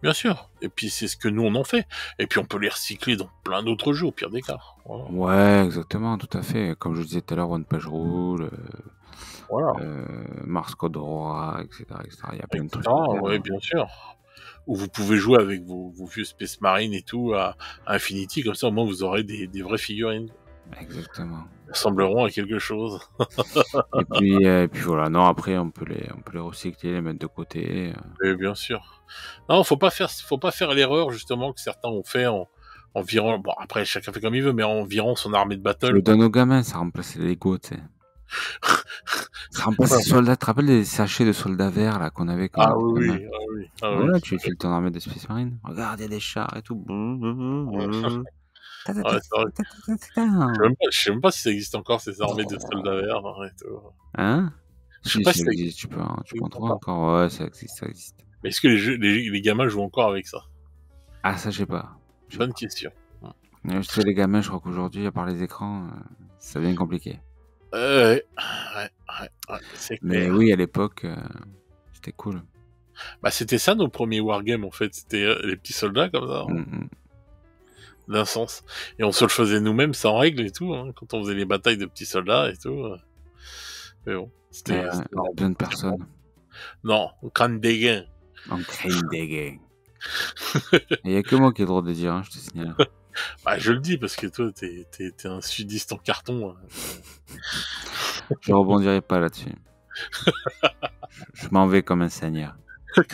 Bien sûr, et puis c'est ce que nous on en fait, et puis on peut les recycler dans plein d'autres jeux au pire des cas, voilà. Ouais, exactement, tout à fait. Comme je disais tout à l'heure, One Punch Rule, Voilà, Mars Code Aurora, etc., etc. Il y a plein de trucs à etc. faire, Ouais, hein. bien sûr. Ou vous pouvez jouer avec vos vieux Space Marine et tout à Infinity, comme ça au moins vous aurez des vraies figurines. Exactement. Elles ressembleront à quelque chose. Et puis voilà. Non, après, on peut les recycler, les mettre de côté. Et bien sûr. Non, faut pas faire l'erreur justement que certains ont fait en virant. Bon, après chacun fait comme il veut, mais en virant son armée de Tu battle. le donnes aux gamins, ça remplace les Lego, tu sais. Ça remplace les soldats. Tu te rappelles les sachets de soldats verts là qu'on avait quand on Ah était oui, gamin? oui, ah oui, ah oui. Voilà, tu files ton armée de Space Marine. Regarde, il y a des chars et tout. Ta ta ta Ouais, c'est vrai. ta ta ta ta ta. Je sais même pas si ça existe encore ces armées de soldats verts hein, et tout. Hein? Je sais Si, pas ça si ça existe, tu peux en existe trouver encore. encore. Ouais, ça existe, ça existe. Mais est-ce que les gamins jouent encore avec ça? Ah, ça, je sais pas. Je sais Bonne pas. question. Je sais, les gamins, je crois qu'aujourd'hui, à part les écrans, ça devient compliqué. Ouais, c'est Mais clair. oui, à l'époque, c'était cool. Bah, c'était ça nos premiers wargames en fait, c'était les petits soldats comme ça, hein, Mm. d'un sens. Et on se le faisait nous-mêmes sans règles et tout, hein, quand on faisait les batailles de petits soldats et tout. Mais bon, c'était marrant. Plein de personnes. Non, au crâne des gains. En crème des gangs. Il y a que moi qui ai le droit de dire, hein, je te signale. Bah, je le dis parce que toi, t'es un sudiste en carton. Je rebondirai pas là-dessus. Je m'en vais comme un seigneur.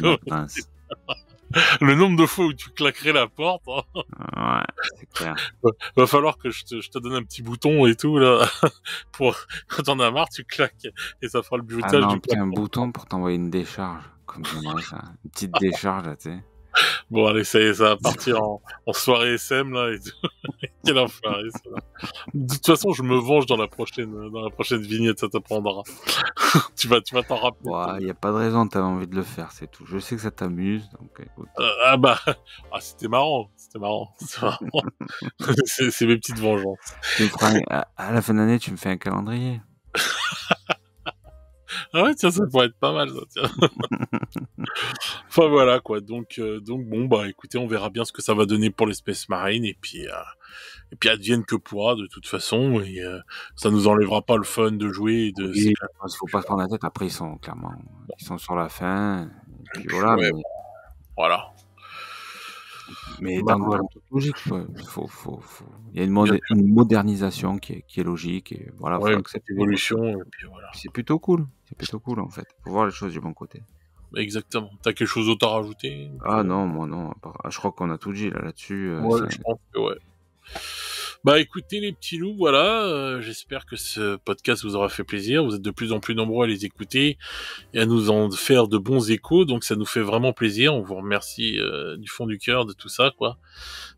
Mon prince. Le nombre de fois où tu claquerais la porte, hein, Ouais, c'est clair. va falloir que je te donne un petit bouton et tout là, pour quand t'en as marre, tu claques et ça fera le Ah bruitage non, du putain, un claquement. bouton pour t'envoyer une décharge. Comme j'aimerais ça. Une petite décharge, là, tu sais. Bon, allez, ça y est, ça va partir en soirée SM, là, et tout. Quel enfoiré, ça. De toute façon, je me venge dans la prochaine vignette, ça t'apprendra. tu vas t'en rappeler. Ouais, y a pas de raison, t'avais envie de le faire, c'est tout. Je sais que ça t'amuse, donc écoute. Ah bah, c'était marrant. c'est mes petites vengeances. Tu me feras à la fin d'année, tu me fais un calendrier. Ah ouais, tiens, ça pourrait être pas mal, ça, tiens. Enfin, voilà, quoi. Donc, bon, bah, écoutez, on verra bien ce que ça va donner pour l'espèce marine, et puis advienne que pourra, de toute façon, et ça nous enlèvera pas le fun de jouer et de Oui, faut pas se prendre la tête. Après, ils sont sur la fin. Et puis voilà. Ouais, voilà. Mais Bah, dans toute logique, quoi. Il y a une modernisation qui est logique et voilà, faut ouais, une petite accepter. évolution, et puis voilà. C'est plutôt cool. C'est plutôt cool en fait. Faut voir les choses du bon côté. Exactement. T'as quelque chose d'autre à rajouter? Ah non, moi non. Je crois qu'on a tout dit là-dessus. Ouais, je pense que ouais. Bah écoutez les petits loups, voilà, j'espère que ce podcast vous aura fait plaisir. Vous êtes de plus en plus nombreux à les écouter et à nous en faire de bons échos, donc ça nous fait vraiment plaisir. On vous remercie du fond du cœur de tout ça, quoi.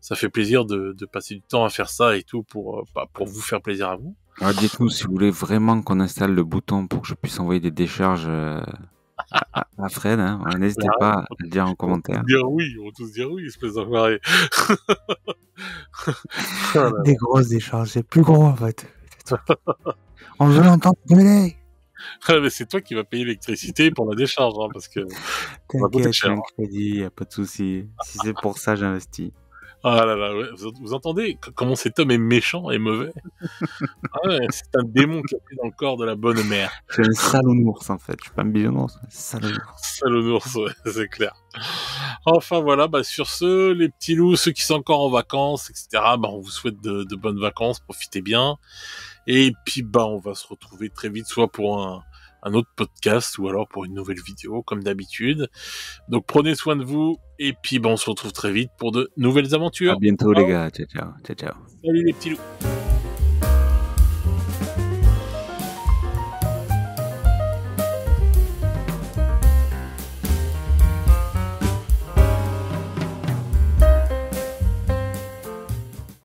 Ça fait plaisir de passer du temps à faire ça et tout pour vous faire plaisir à vous. Alors dites-nous si vous voulez vraiment qu'on installe le bouton pour que je puisse envoyer des décharges à Fred. Hein. N'hésitez pas à le dire en commentaire. On va tous dire oui, espèce d'enfoiré. Voilà. Des grosses décharges, c'est plus gros en fait. On veut l'entendre gueuler. Ah, mais c'est toi qui vas payer l'électricité pour la décharge, hein, parce que ça va coûter T'inquiète, cher. j'ai un crédit, y a pas de souci. Si c'est pour ça, j'investis. Ah là là, ouais. Vous entendez comment cet homme est méchant et mauvais? Ah ouais, c'est un démon qui a pris dans le corps de la bonne mère. Je suis un salaunours en fait. Je suis pas un bisounours, un salaunours. Salaunours, ouais, c'est clair. Enfin voilà, bah sur ce, les petits loups, ceux qui sont encore en vacances, etc., bah on vous souhaite de bonnes vacances, profitez bien. Et puis bah on va se retrouver très vite, soit pour un autre podcast ou alors pour une nouvelle vidéo comme d'habitude. Donc prenez soin de vous et puis bah on se retrouve très vite pour de nouvelles aventures. À bientôt les gars. Ciao, ciao. Ciao, ciao. Salut les petits loups.